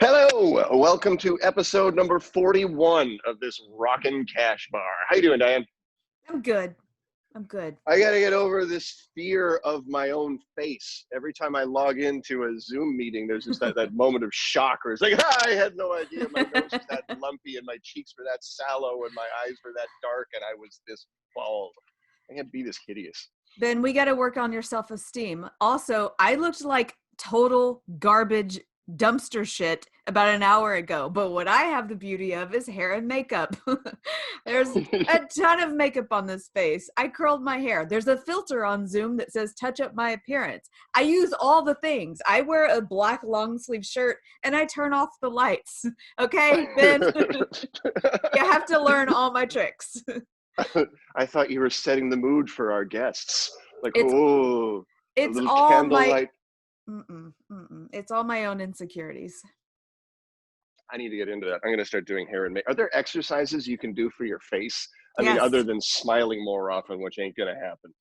Hello, welcome to episode number 41 of this Rockin' Cash Bar. How you doing, Diane? I'm good. I'm good. I gotta get over this fear of my own face. Every time I log into a Zoom meeting, there's just that moment of shock where it's like, I had no idea my nose was that lumpy and my cheeks were that sallow and my eyes were that dark and I was this bald. I can't be this hideous. Then we got to work on your self-esteem. Also, I looked like total garbage dumpster shit about an hour ago, but what I have the beauty of is hair and makeup. There's a ton of makeup on this face. I curled my hair. There's a filter on Zoom that says touch up my appearance. I use all the things. I wear a black long sleeve shirt and I turn off the lights. Okay, Ben? You have to learn all my tricks. I thought you were setting the mood for our guests. Like, It's a little all candlelight. It's all my own insecurities. I need to get into that. I'm going to start doing hair and makeup. Are there exercises you can do for your face? I mean, Yes. other than smiling more often, which ain't going to happen.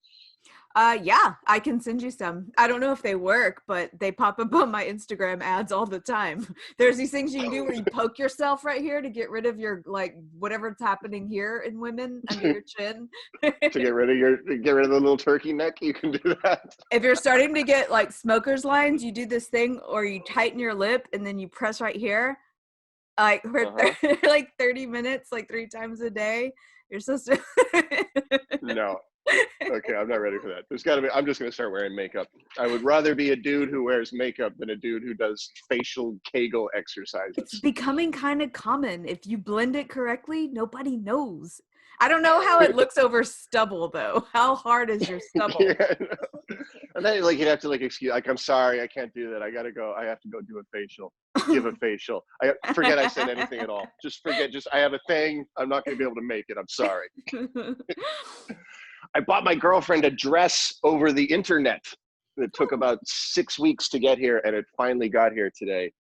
Yeah, I can send you some. I don't know if they work, but they pop up on my Instagram ads all the time. There's these things you can do where you poke yourself right here to get rid of your, like, whatever's happening here in women under your chin. To get rid of the little turkey neck, you can do that. If you're starting to get like smoker's lines, you do this thing or you tighten your lip and then you press right here. Like for like 30 minutes, like 3 times a day. You're supposed to. No. Okay, I'm not ready for that. I'm just going to start wearing makeup. I would rather be a dude who wears makeup than a dude who does facial Kegel exercises. It's becoming kind of common. If you blend it correctly, nobody knows. I don't know how it looks over stubble, though. How hard is your stubble? Yeah, no. And then, like, you'd have to, like, excuse, like, I'm sorry, I can't do that. I got to go. I have to go do a facial. Give a facial. I forget I said anything at all. Just I have a thing. I'm not going to be able to make it. I'm sorry. I bought my girlfriend a dress over the internet. It took about 6 weeks to get here, and it finally got here today.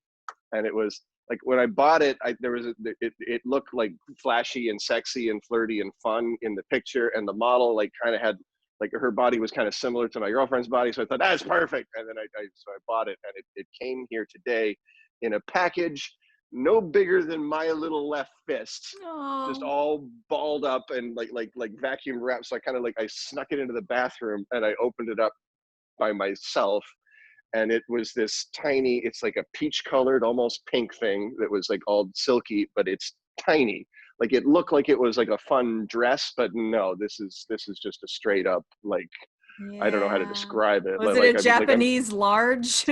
And it was like when I bought it, it looked like flashy and sexy and flirty and fun in the picture, and the model like kind of had like her body was kind of similar to my girlfriend's body, so I thought that's perfect. And then I bought it, and it came here today in a package no bigger than my little left fist. Aww. Just all balled up and like vacuum wrapped. So I snuck it into the bathroom and I opened it up by myself. And it was this tiny, it's like a peach colored, almost pink thing that was like all silky, but it's tiny. Like it looked like it was like a fun dress, but no, this is just a straight up, like, Yeah. I don't know how to describe it. Was it a Japanese large?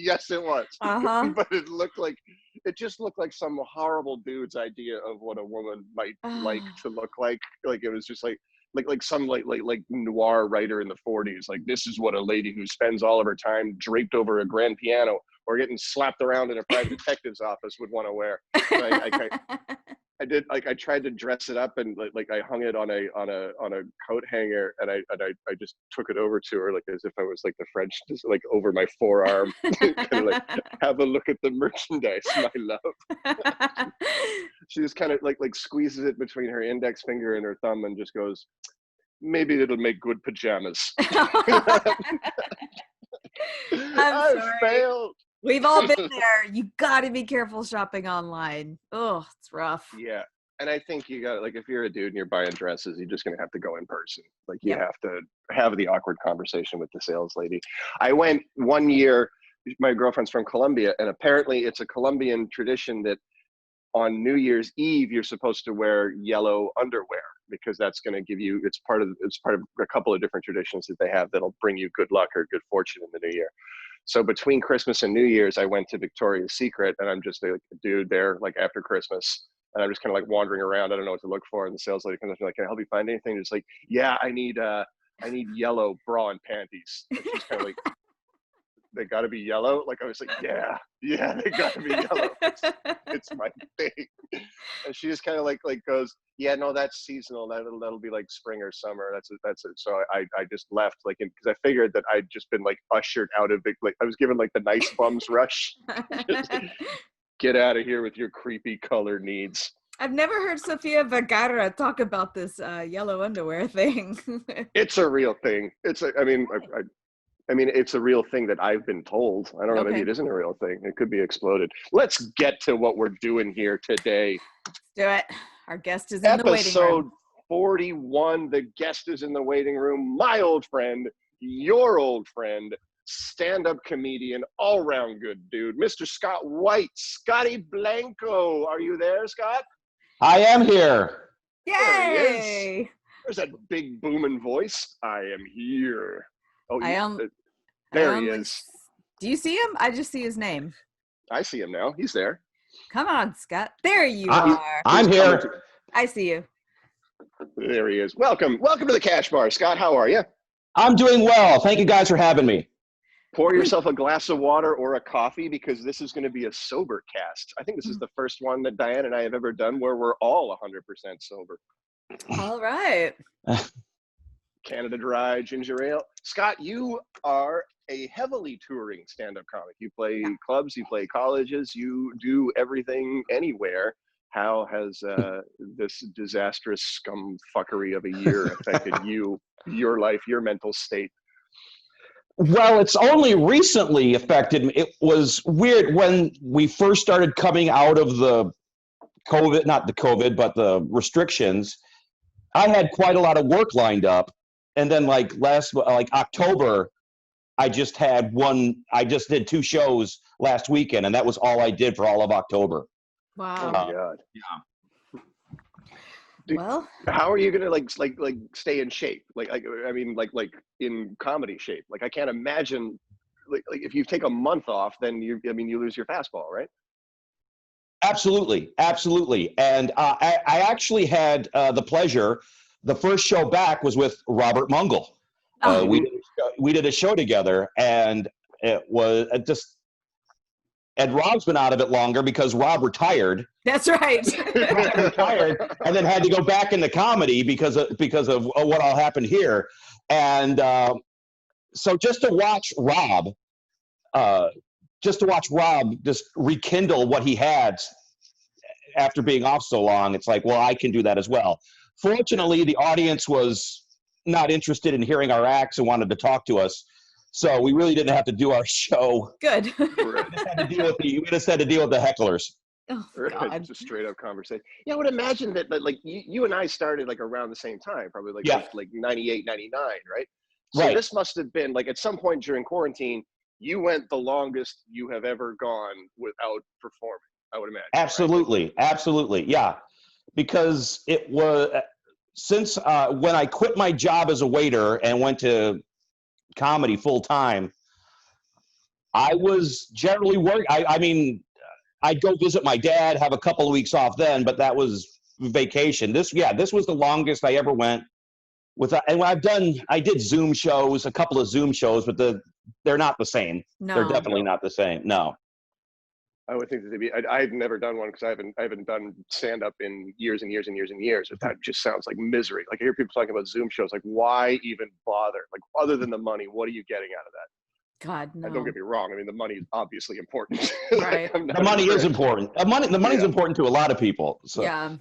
Yes, it was. Uh-huh. But it just looked like some horrible dude's idea of what a woman might like to look like. Like it was just like some like noir writer in the 40s. Like, this is what a lady who spends all of her time draped over a grand piano or getting slapped around in a private detective's office would want to wear. I did, like, I tried to dress it up and like I hung it on a coat hanger, and I just took it over to her like as if I was like the French, just like over my forearm, kind of like, have a look at the merchandise, my love. She just kind of like squeezes it between her index finger and her thumb and just goes, maybe it'll make good pajamas. I failed. We've all been there. You got to be careful shopping online. Oh, it's rough. Yeah. And I think you got, like, if you're a dude and you're buying dresses, you're just going to have to go in person. Like, you have to have the awkward conversation with the sales lady. I went one year, my girlfriend's from Colombia, and apparently it's a Colombian tradition that on New Year's Eve, you're supposed to wear yellow underwear because that's going to give you, it's part of a couple of different traditions that they have that'll bring you good luck or good fortune in the new year. So between Christmas and New Year's, I went to Victoria's Secret, and I'm just like a dude there, like after Christmas, and I'm just kind of like wandering around. I don't know what to look for. And the sales lady comes up and like, can I help you find anything? And it's like, yeah, I need yellow bra and panties. And she's kind of like, they got to be yellow. Like I was like, yeah, they got to be yellow. It's my thing. And she just kind of like goes, yeah, no, that's seasonal. That'll be like spring or summer. That's it. So I just left, like, because I figured that I'd just been like ushered out of it. Like I was given like the nice bums rush. Just, get out of here with your creepy color needs. I've never heard Sofia Vergara talk about this yellow underwear thing. It's a real thing. I mean, it's a real thing that I've been told. I don't know, maybe it isn't a real thing. It could be exploded. Let's get to what we're doing here today. Let's do it. Our guest is in the waiting room. Episode 41, the guest is in the waiting room. My old friend, your old friend, stand-up comedian, all-round good dude, Mr. Scott White, Scotty Blanco. Are you there, Scott? I am here. Yay! There he is. There's that big booming voice. I am here. Oh, there he is. Do you see him? I just see his name. I see him now. He's there. Come on, Scott. There you are. I'm here. I see you. There he is. Welcome to the Cash Bar, Scott. How are you? I'm doing well. Thank you guys for having me. Pour yourself a glass of water or a coffee because this is going to be a sober cast. I think this is the first one that Dianne and I have ever done where we're all 100% sober. All right. Canada Dry, ginger ale. Scott, you are a heavily touring stand-up comic. You play clubs, you play colleges, you do everything anywhere. How has this disastrous scum fuckery of a year affected you, your life, your mental state? Well, it's only recently affected me. It was weird when we first started coming out of the COVID, not the COVID, but the restrictions. I had quite a lot of work lined up. And then like October, I just did 2 shows last weekend, and that was all I did for all of October. Wow. Oh my God. Yeah. Dude, Well, how are you gonna like stay in shape? Like in comedy shape? Like I can't imagine like if you take a month off, then you lose your fastball, right? Absolutely. And I actually had the pleasure. The first show back was with Robert Mungle. We did a show together, and it was and Rob's been out of it longer because Rob retired. that's right. Retired, and then had to go back into comedy because of what all happened here. And so just to watch Rob just rekindle what he had after being off so long, it's like, well, I can do that as well. Fortunately, the audience was not interested in hearing our acts and wanted to talk to us. So we really didn't have to do our show. Good. We just had to deal with the hecklers. Oh, God. It's a straight up conversation. Yeah, I would imagine that like you and I started like around the same time, probably like 98, 99, right? So Right. This must have been like at some point during quarantine, you went the longest you have ever gone without performing, I would imagine. Absolutely. Right? Absolutely. Yeah. Because it was since when I quit my job as a waiter and went to comedy full time, I was generally working. I mean, I'd go visit my dad, have a couple of weeks off then, but that was vacation. This was the longest I ever went without. And I did Zoom shows, a couple of Zoom shows, but they're not the same. No. They're definitely not the same. No. I would think that they'd be. I've never done one because I haven't done stand up in years and years and years and years. But that just sounds like misery. Like I hear people talking about Zoom shows. Like why even bother? Like other than the money, what are you getting out of that? God, no. And don't get me wrong. I mean, the money is obviously important. Right. The money is important. The money's important to a lot of people. So, yeah.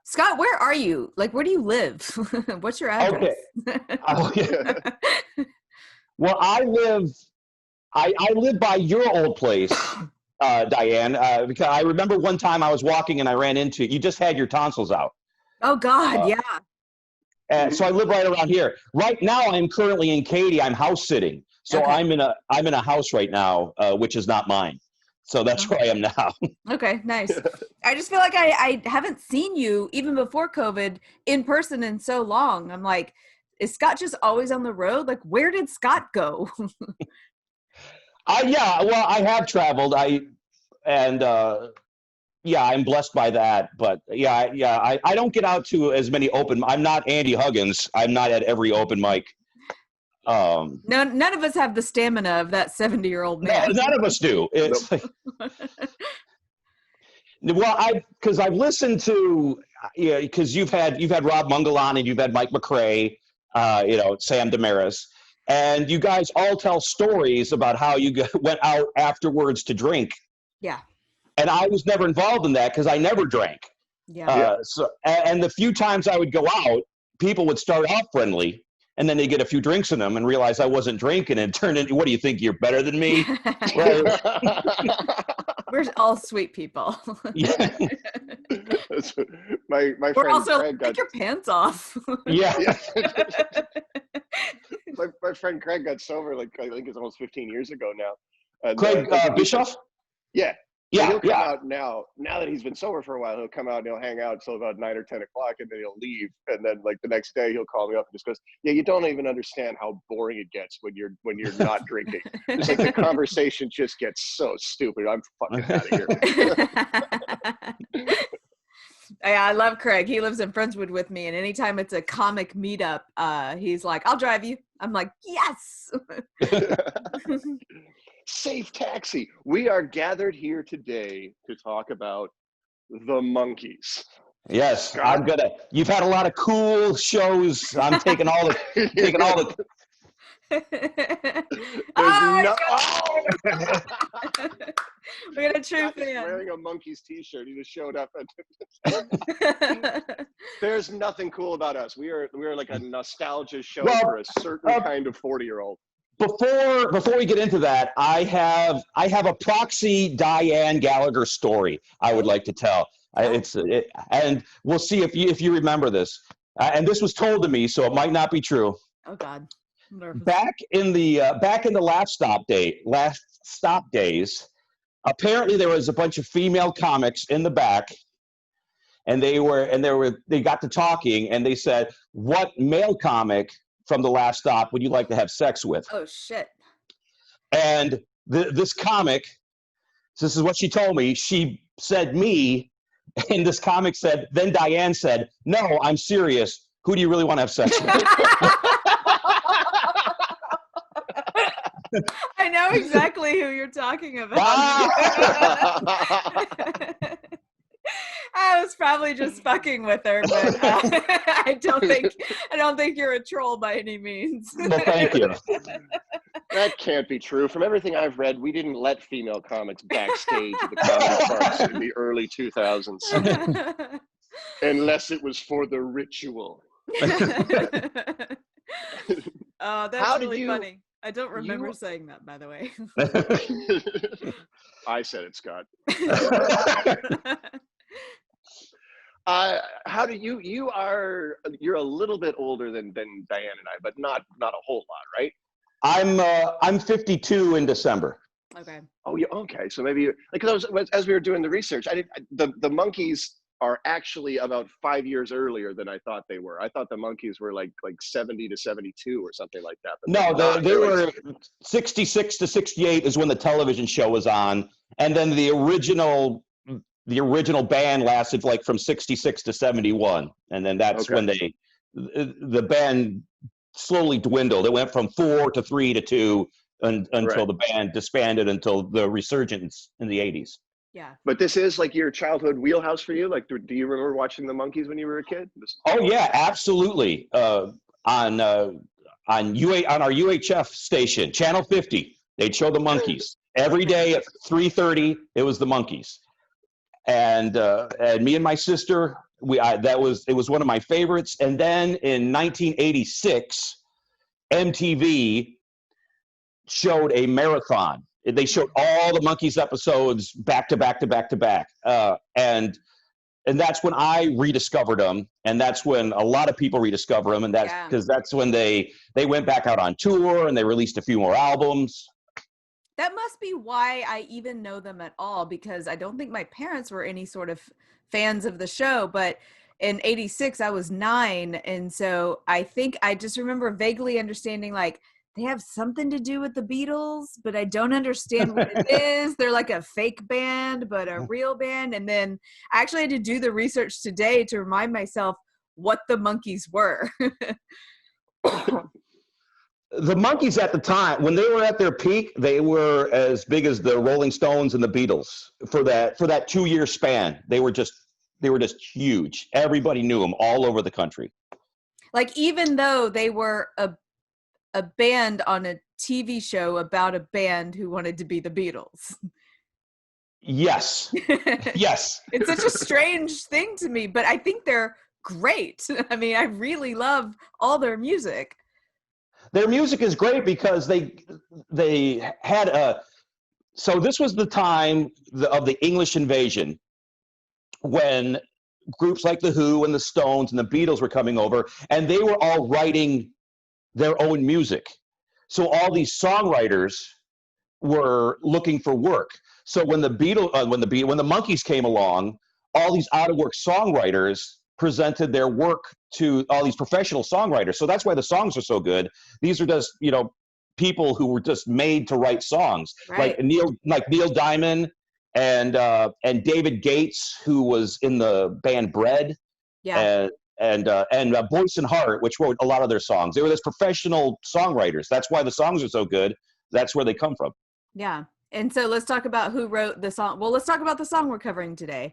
Scott, where are you? Like, where do you live? What's your address? Okay. Well, I live by your old place, Dianne, because I remember one time I was walking and I ran into you. Just had your tonsils out. Oh God, yeah. And so I live right around here. Right now, I'm currently in Katy. I'm house sitting, so Okay. I'm in a house right now, which is not mine. So that's where I am now. Okay, nice. I just feel like I haven't seen you even before COVID in person in so long. I'm like, is Scott just always on the road? Like, where did Scott go? Well, I have traveled. I'm blessed by that. But I don't get out to as many I'm not Andy Huggins. I'm not at every open mic. None of us have the stamina of that 70-year-old man. None of us do. It's because I've listened to because you've had Rob Mungle on and you've had Mike McRae, Sam Damaris. And you guys all tell stories about how you went out afterwards to drink. Yeah. And I was never involved in that because I never drank. Yeah. And the few times I would go out, people would start off friendly. and then they get a few drinks in them and realize I wasn't drinking and turned into, what do you think, you're better than me? Right? We're all sweet people. Yeah. my We're friend also Craig got take your pants off. Yeah. my friend Craig got sober like I think it's almost 15 years ago now. And, Craig like, Bischoff? yeah. Yeah, He'll come yeah. out now that he's been sober for a while. He'll come out and he'll hang out till about 9 or 10 o'clock, and then he'll leave. And then like the next day, he'll call me up and just goes, "Yeah, you don't even understand how boring it gets when you're not drinking. It's like the conversation just gets so stupid. I'm fucking out of here." Yeah, I love Craig. He lives in Friendswood with me, and anytime it's a comic meetup, he's like, "I'll drive you." I'm like, "Yes." Safe taxi. We are gathered here today to talk about the Monkees. Yes, Scott? You've had a lot of cool shows. I'm taking all the. We got a true Scott is fan. wearing a Monkees t-shirt. He just showed up. There's nothing cool about us. We are like a nostalgia show for a certain kind of 40-year-old. Before we get into that, I have a proxy Dianne Gallagher story I would like to tell. And we'll see if you remember this. And this was told to me, so it might not be true. Oh God. I'm nervous. Back in the last stop days, apparently there was a bunch of female comics in the back, and they got to talking, and they said, "What male comic from the last stop would you like to have sex with?" Oh shit. And this comic, this is what she told me. She said me, and this comic said, then Dianne said, "No, I'm serious. Who do you really want to have sex with?" I know exactly who you're talking about. I was probably just fucking with her, but I don't think you're a troll by any means. Well, thank you. That can't be true. From everything I've read, we didn't let female comics backstage at the comedy clubs in the early 2000s, unless it was for the ritual. Oh, that's really funny. I don't remember saying that, by the way. I said it, Scott. How do you're a little bit older than Dianne and I, but not a whole lot, right? I'm 52 in December. Okay. Oh, yeah. Okay. So maybe as we were doing the research, the Monkees are actually about 5 years earlier than I thought they were. I thought the Monkees were like 70 to 72 or something like that. But No, they were 66 to 68 is when the television show was on, and then the original band lasted from 66 to 71, and then that's when the band slowly dwindled. It went from 4 to 3 to 2 until the band disbanded until the resurgence in the 80s. Yeah. But this is like your childhood wheelhouse for you? Like, do you remember watching the Monkees when you were a kid? Oh yeah, absolutely. On our UHF station, Channel 50, they'd show the Monkees every day at 3:30. It was the Monkees, and me and my sister, it was one of my favorites. And then in 1986, MTV showed a marathon. They showed all the Monkees episodes back to back to back to back, and that's when I rediscovered them, and that's when a lot of people rediscover them, and that's because that's when they went back out on tour and they released a few more albums. That must be why I even know them at all, because I don't think my parents were any sort of fans of the show, but in 86 I was 9, and so I think I just remember vaguely understanding they have something to do with the Beatles, but I don't understand what it is. They're like a fake band, but a real band. And then I actually had to do the research today to remind myself what the Monkees were. The Monkees at the time, when they were at their peak, they were as big as the Rolling Stones and the Beatles for that 2-year span. They were just huge. Everybody knew them all over the country. Even though they were a band on a TV show about a band who wanted to be the Beatles. Yes. Yes. It's such a strange thing to me, but I think they're great. I mean, I really love all their music. Their music is great because they had a. So this was the time of the English invasion, when groups like the Who and the Stones and the Beatles were coming over, and they were all writing their own music. So all these songwriters were looking for work. So when the Monkees came along, all these out of work songwriters presented their work to all these professional songwriters. So that's why the songs are so good. These are just, people who were just made to write songs, Right. like Neil Diamond and David Gates, who was in the band Bread, Yeah. and Boyce and Hart, which wrote a lot of their songs. They were those professional songwriters. That's why the songs are so good. That's where they come from. Yeah. And so let's talk about who wrote the song. Well, let's talk about the song we're covering today.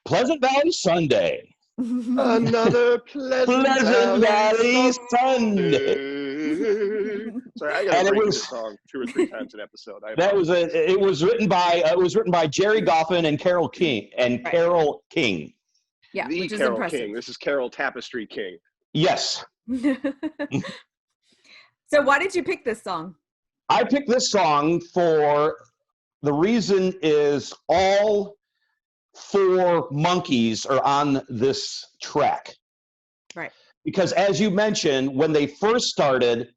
Pleasant Valley Sunday. Another Pleasant Valley Valley Sunday. Sorry, I gotta bring this song 2 or 3 times an episode. It was written by Jerry Goffin and Carole King Carole King. Yeah, the which is Carole impressive. King. This is Carole Tapestry King. Yes. So why did you pick this song? I picked this song for the reason is all 4 Monkees are on this track. Right. Because as you mentioned, when they first started,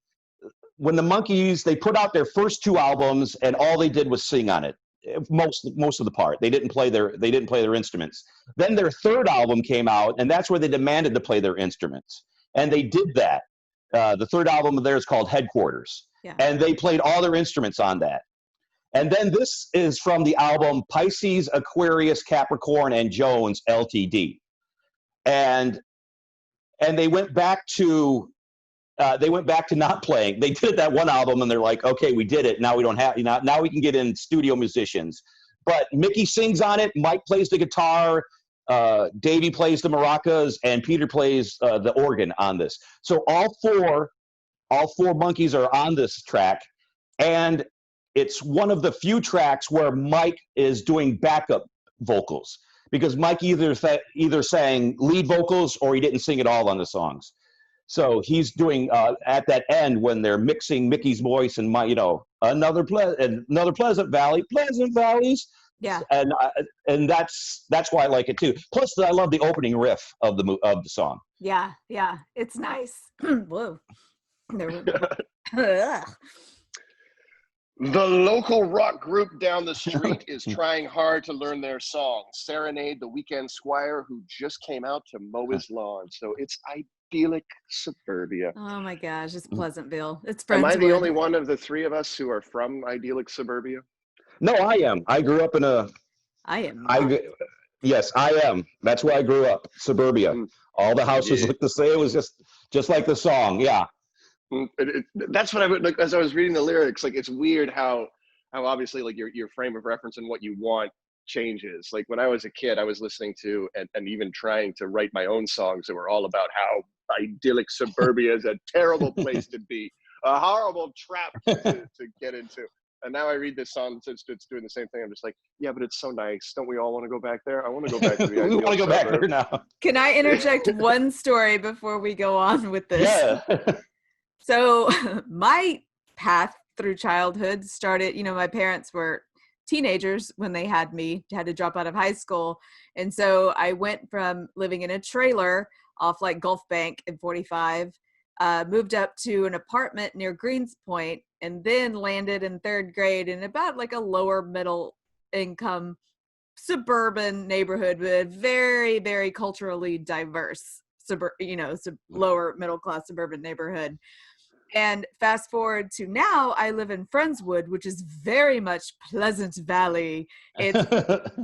when the Monkees, they put out their first 2 albums and all they did was sing on it. Most of the part. They didn't play their instruments. Then their 3rd album came out, and that's where they demanded to play their instruments. And they did that. The 3rd album of theirs called Headquarters. Yeah. And they played all their instruments on that. And then this is from the album Pisces, Aquarius, Capricorn, and Jones Ltd. And they went back to not playing. They did that one album, and they're like, okay, we did it. Now we don't have, now we can get in studio musicians. But Mickey sings on it. Mike plays the guitar. Davey plays the maracas, and Peter plays the organ on this. So all four Monkees are on this track, and it's one of the few tracks where Mike is doing backup vocals, because Mike either sang lead vocals or he didn't sing at all on the songs. So he's doing at that end when they're mixing Mickey's voice and another Pleasant Valleys. Yeah. And that's why I like it too. Plus, I love the opening riff of the song. Yeah, it's nice. Whoa. Ugh. The local rock group down the street is trying hard to learn their song. Serenade the weekend squire who just came out to mow his lawn. So it's idyllic suburbia. Oh my gosh, it's Pleasantville. It's Am I the Friendswood. only one of the 3 of us who are from idyllic suburbia? No, I am. I grew up in I am. Yes, I am. That's where I grew up, suburbia. All the houses look the same. It was just like the song. Yeah. That's what I would like as I was reading the lyrics. Like, it's weird how obviously like your frame of reference and what you want changes. Like when I was a kid, I was listening to and even trying to write my own songs that were all about how idyllic suburbia is a terrible place to be, a horrible trap to get into. And now I read this song that's it's doing the same thing. I'm just like, yeah, but it's so nice. Don't we all want to go back there? I want to go back to the We want to go back there now. Can I interject one story before we go on with this? Yeah. So my path through childhood started, my parents were teenagers when they had me, had to drop out of high school. And so I went from living in a trailer off like Gulf Bank in 45, moved up to an apartment near Greenspoint, and then landed in 3rd grade in about like a lower middle income suburban neighborhood with very, very culturally diverse, lower middle class suburban neighborhood. And fast forward to now, I live in Friendswood, which is very much Pleasant Valley. It's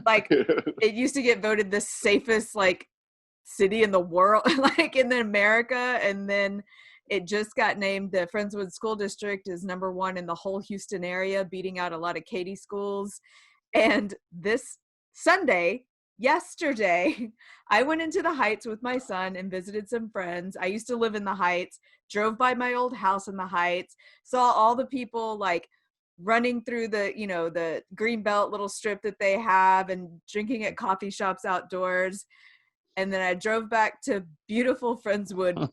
like, it used to get voted the safest like city in the world, like in America. And then it just got named, the Friendswood School District is #1 in the whole Houston area, beating out a lot of Katy schools. And this yesterday, I went into the Heights with my son and visited some friends. I used to live in the Heights, drove by my old house in the Heights, saw all the people like running through the, the Greenbelt little strip that they have and drinking at coffee shops outdoors. And then I drove back to beautiful Friendswood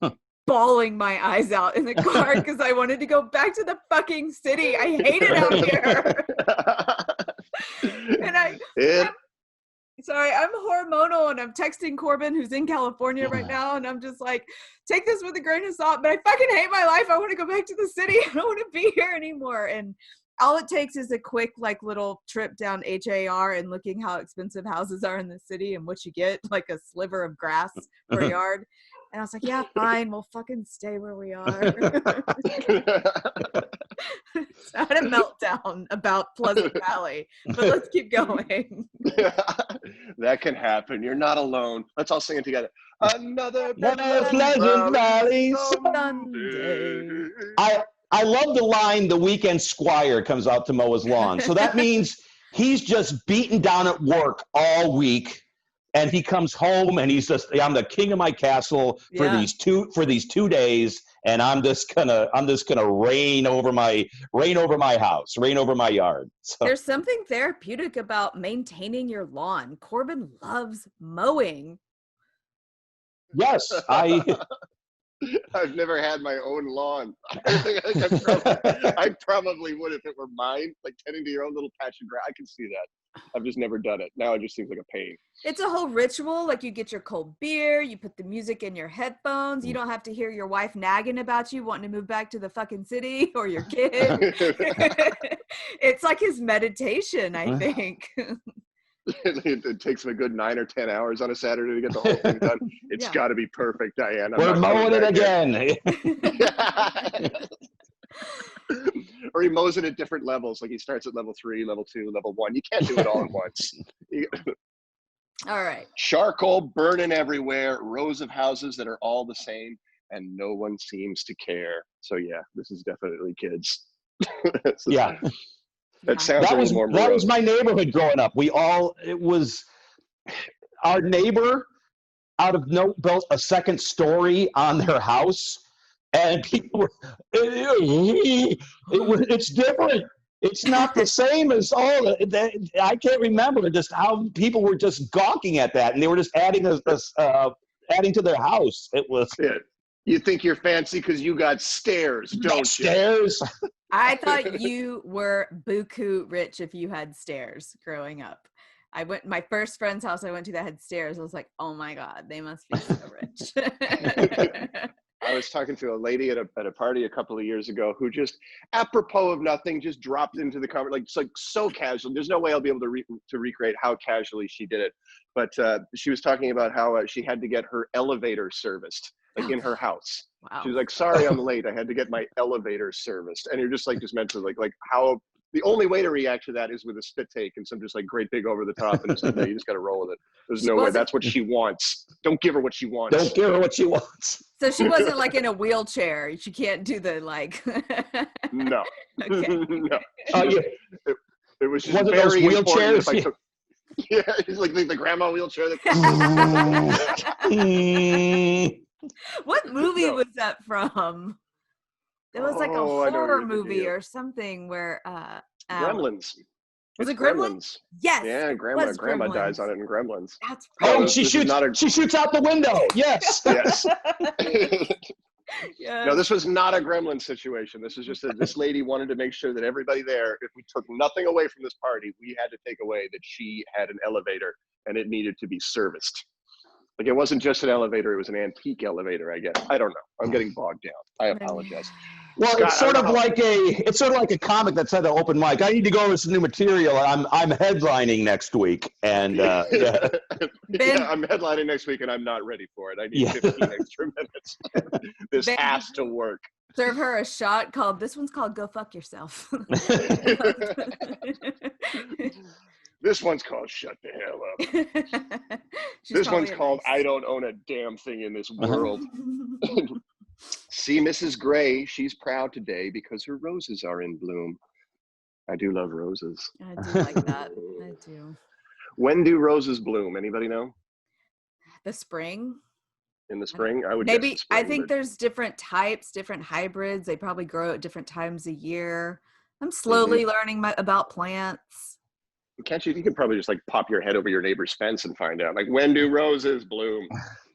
bawling my eyes out in the car because I wanted to go back to the fucking city. I hate it out here. And sorry, I'm hormonal and I'm texting Corbin, who's in California right now, and I'm just like, take this with a grain of salt, but I fucking hate my life. I want to go back to the city. I don't want to be here anymore. And all it takes is a quick like little trip down HAR and looking how expensive houses are in the city and what you get, like a sliver of grass per yard. And I was like, yeah, fine, we'll fucking stay where we are. So I had a meltdown about Pleasant Valley, but let's keep going. That can happen. You're not alone. Let's all sing it together. Another Pleasant Valley Sunday. I love the line, the weekend squire comes out to mow his lawn. So that means he's just beaten down at work all week. And he comes home and he's just, I'm the king of my castle for these 2 days, and I'm just gonna reign over my house, reign over my yard. So. There's something therapeutic about maintaining your lawn. Corbin loves mowing. Yes, I've never had my own lawn. I probably would if it were mine, like tending to your own little patch of grass. I can see that. I've just never done it. Now it just seems like a pain. It's a whole ritual. Like you get your cold beer, you put the music in your headphones. You don't have to hear your wife nagging about you wanting to move back to the fucking city or your kid. It's like his meditation, I think. It takes him a good 9 or 10 hours on a Saturday to get the whole thing done. It's got to be perfect, Diane. We're mowing it again. Or he mows it at different levels. Like he starts at level 3, level 2, level 1. You can't do it all at once. All right. Charcoal burning everywhere, rows of houses that are all the same, and no one seems to care. So yeah, this is definitely kids. Yeah. That sounds a little more that was my neighborhood growing up. It was our neighbor built a second story on their house, and people were, it's different. It's not the same as all that. I can't remember just how people were just gawking at that, and they were just adding adding to their house. It was. Yeah. You think you're fancy because you got stairs, don't you? Stairs. I thought you were buku rich if you had stairs growing up. My first friend's house I went to that had stairs. I was like, oh my God, they must be so rich. I was talking to a lady at a party a couple of years ago who just, apropos of nothing, just dropped into the conversation, like, it's like so casual. There's no way I'll be able to recreate how casually she did it. But she was talking about how she had to get her elevator serviced, like in her house. Wow. She was like, sorry, I'm late. I had to get my elevator serviced. And you're just like, just meant to like how the only way to react to that is with a spit take and some just like great big over the top. And just like, no, you just got to roll with it. There's no way. That's what she wants. Don't give her what she wants. Don't give her what she wants. So she wasn't like in a wheelchair. She can't do the like. No. Okay. No. Yeah. It was just one of very those wheelchairs. If I took, yeah, it's like the grandma wheelchair. What movie was that from? It was like a horror movie or something where Gremlins. Was it Gremlins? Yes. Yeah, grandma dies on it in Gremlins. That's right. Oh, she shoots out the window. Yes. Yes. Yeah. No, this was not a gremlin situation. This is just this lady wanted to make sure that everybody there, if we took nothing away from this party, we had to take away that she had an elevator and it needed to be serviced. Like it wasn't just an elevator, it was an antique elevator, I guess. I don't know. I'm getting bogged down. I apologize. Well, Scott, it's sort of like a comic that's at an open mic. I need to go over some new material. I'm headlining next week, and yeah. Yeah, I'm headlining next week, and I'm not ready for it. I need 15 extra minutes. This has to work. Serve her a shot called. This one's called "Go Fuck Yourself." This one's called "Shut the Hell Up." This one's called "I Don't Own a Damn Thing in This World." See Mrs. Gray, she's proud today because her roses are in bloom. I do love roses. I do like that. I do. When do roses bloom? Anybody know? The spring. In the spring? I would maybe. Guess the spring, I think there's different types, different hybrids. They probably grow at different times a year. I'm slowly learning about plants. Can't you? You could probably just like pop your head over your neighbor's fence and find out. Like, when do roses bloom?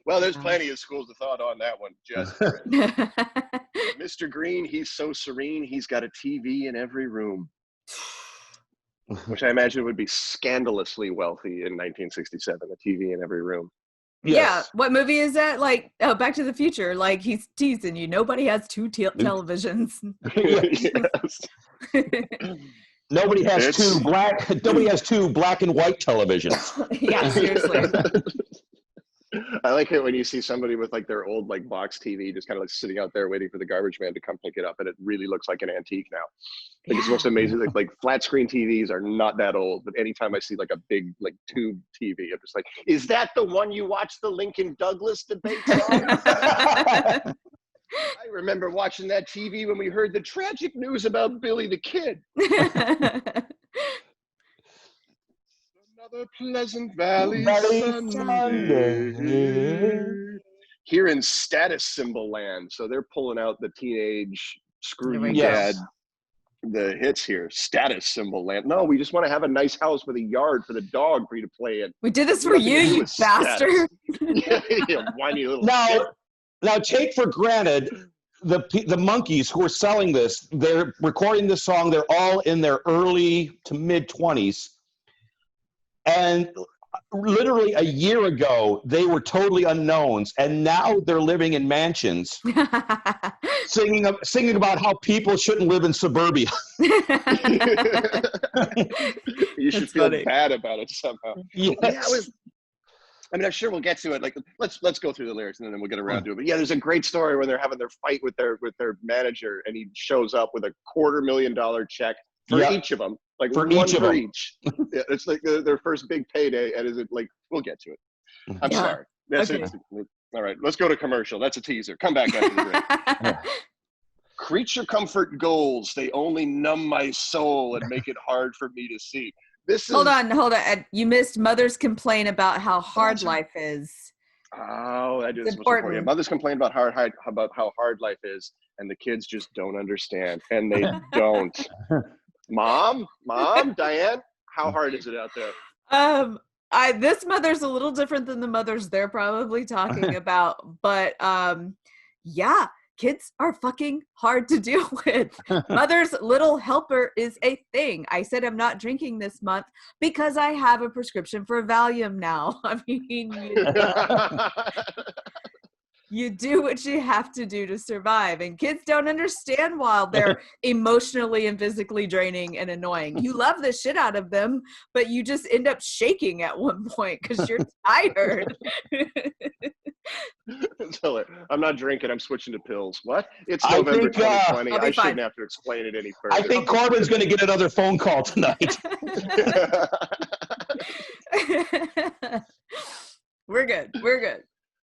Well, there's plenty of schools of thought on that one. Just Mr. Green, he's so serene. He's got a TV in every room, which I imagine would be scandalously wealthy in 1967. A TV in every room. Yes. Yeah, what movie is that? Like, oh, Back to the Future. Like, he's teasing you. Nobody has two televisions. Yes. Nobody has two black and white televisions. Yeah, seriously. I like it when you see somebody with like their old like box TV just kind of like sitting out there waiting for the garbage man to come pick it up, and it really looks like an antique now. Like it's most amazing. Like flat screen TVs are not that old, but anytime I see like a big like tube TV, I'm just like, is that the one you watched the Lincoln Douglas debates on? I remember watching that TV when we heard the tragic news about Billy the Kid. Another pleasant Valley Sunday. Here in status symbol land. So they're pulling out the teenage screw you dad, the hits here. Status symbol land. No, we just want to have a nice house with a yard for the dog for you to play in. We did this for you bastard. Yeah, whiny little shit. Now take for granted the Monkees who are selling this, they're recording this song, they're all in their early to mid 20s. And literally a year ago, they were totally unknowns, and now they're living in mansions, singing about how people shouldn't live in suburbia. You should feel bad about it somehow. Yes. Yeah, I'm sure we'll get to it. Like, let's go through the lyrics and then we'll get around to it. But yeah, there's a great story when they're having their fight with their manager, and he shows up with a $250,000 check for each of them. Like for one each of for them. each. Yeah, it's like their first big payday, and is it like we'll get to it. I'm sorry. That's it. All right, let's go to commercial. That's a teaser. Come back after the break. Creature comfort goals. They only numb my soul and make it hard for me to see. Hold on. You missed mothers complain about how hard life is. Oh, that is important. Yeah, mothers complain about how hard life is, and the kids just don't understand, and they don't. Mom, Dianne, how hard is it out there? This mother's a little different than the mothers they're probably talking about, but yeah, kids are fucking hard to deal with. Mother's little helper is a thing. I said I'm not drinking this month because I have a prescription for Valium now. I mean, you do what you have to do to survive, and kids don't understand while they're emotionally and physically draining and annoying. You love the shit out of them, but you just end up shaking at one point because you're tired. I'm not drinking. I'm switching to pills. What? It's November 2020. I shouldn't have to explain it any further. I think Corbin's going to get another phone call tonight. We're good.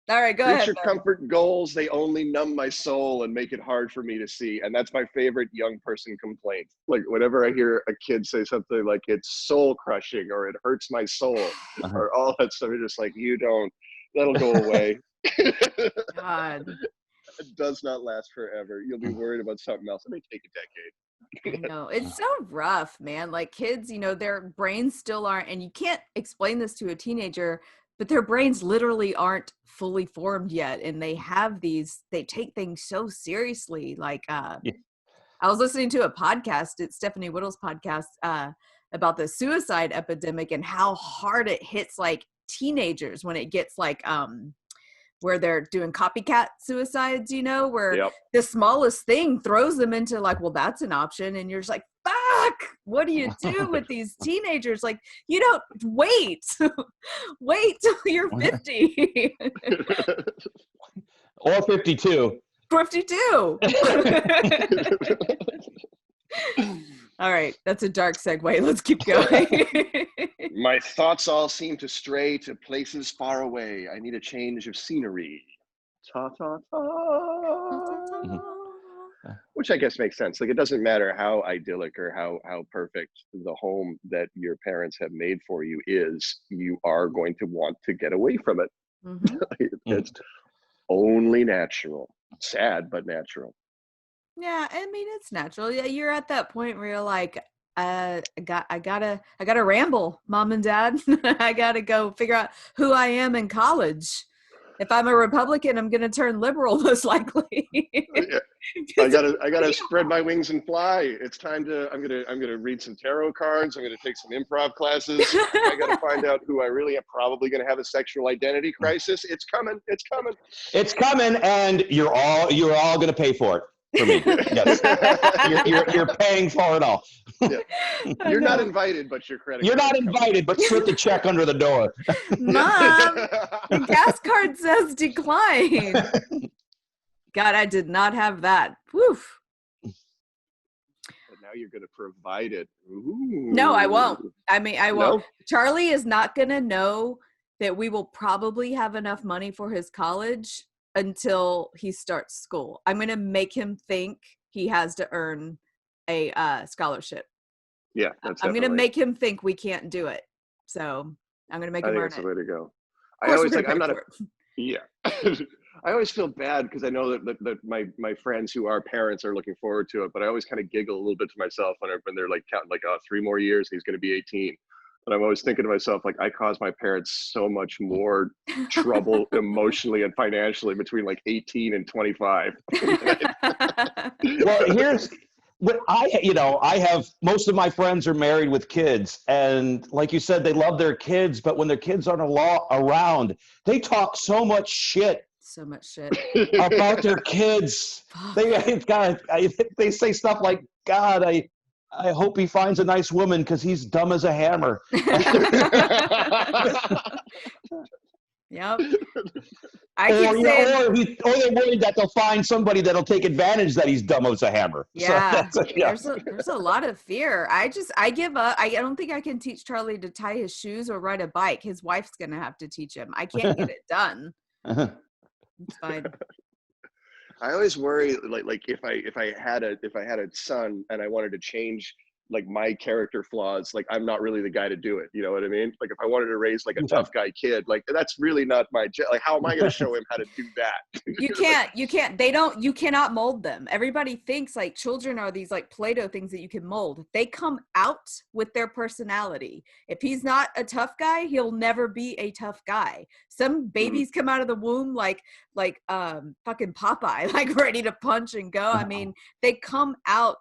All right, go ahead. Creature comfort goals, they only numb my soul and make it hard for me to see. And that's my favorite young person complaint. Like whenever I hear a kid say something like it's soul crushing or it hurts my soul or all that stuff, you're just like, that'll go away. God. It does not last forever. You'll be worried about something else. It may take a decade. No, it's so rough, man. Like kids, their brains still aren't, and you can't explain this to a teenager, but their brains literally aren't fully formed yet. And they take things so seriously. Like, I was listening to a podcast, it's Stephanie Whittle's podcast, about the suicide epidemic and how hard it hits like teenagers when it gets like, where they're doing copycat suicides, where the smallest thing throws them into like, well, that's an option. And you're just like, fuck, what do you do with these teenagers? Like, you don't wait till you're 50. Or 52. 52. All right, that's a dark segue. Let's keep going. My thoughts all seem to stray to places far away. I need a change of scenery. Ta ta ta. Which I guess makes sense. Like it doesn't matter how idyllic or how perfect the home that your parents have made for you is, you are going to want to get away from it. Mm-hmm. It's only natural. Sad, but natural. Yeah, I mean it's natural. Yeah, you're at that point where you're like, I gotta ramble, mom and dad. I gotta go figure out who I am in college. If I'm a Republican, I'm going to turn liberal most likely. Yeah. I gotta spread my wings and fly. It's time to. I'm gonna read some tarot cards. I'm gonna take some improv classes. I gotta find out who I really am. Probably gonna have a sexual identity crisis. It's coming. It's coming. It's coming, and you're all gonna pay for it for me. Yes, you're paying for it all. Yeah. You're not invited, but your credit. You're not invited, but slip the check under the door. Mom, the gas card says decline. God, I did not have that. Woof. But now you're going to provide it. Ooh. No, I won't. I mean, I won't. No? Charlie is not going to know that we will probably have enough money for his college until he starts school. I'm going to make him think he has to earn a scholarship. Yeah, that's I'm going to definitely- make him think we can't do it. So I'm going to make him I think earn that's it. the way to go. Of I course always we're like. gonna I'm pay not a. for it. Yeah. I always feel bad because I know that my friends who are parents are looking forward to it, but I always kind of giggle a little bit to myself when they're like counting like, oh, 3 more years, he's going to be 18. But I'm always thinking to myself, like, I caused my parents so much more trouble emotionally and financially between like 18 and 25. Well, here's what I have most of my friends are married with kids, and like you said, they love their kids, but when their kids aren't around, they talk so much shit So much shit. about their kids. They say stuff like, God, I hope he finds a nice woman because he's dumb as a hammer. Yep. I keep saying, or they're worried that they'll find somebody that'll take advantage that he's dumb as a hammer. yeah, So there's a lot of fear. I give up. I don't think I can teach Charlie to tie his shoes or ride a bike. His wife's gonna have to teach him. I can't get it done. It's fine. I always worry like if I had a son and I wanted to change like my character flaws, like I'm not really the guy to do it. You know what I mean? Like if I wanted to raise like a tough guy kid, like that's really not my like how am I going to show him how to do that? You can't. You cannot mold them. Everybody thinks like children are these like Play-Doh things that you can mold. They come out with their personality. If he's not a tough guy, he'll never be a tough guy. Some babies come out of the womb like fucking Popeye, like ready to punch and go. I mean, they come out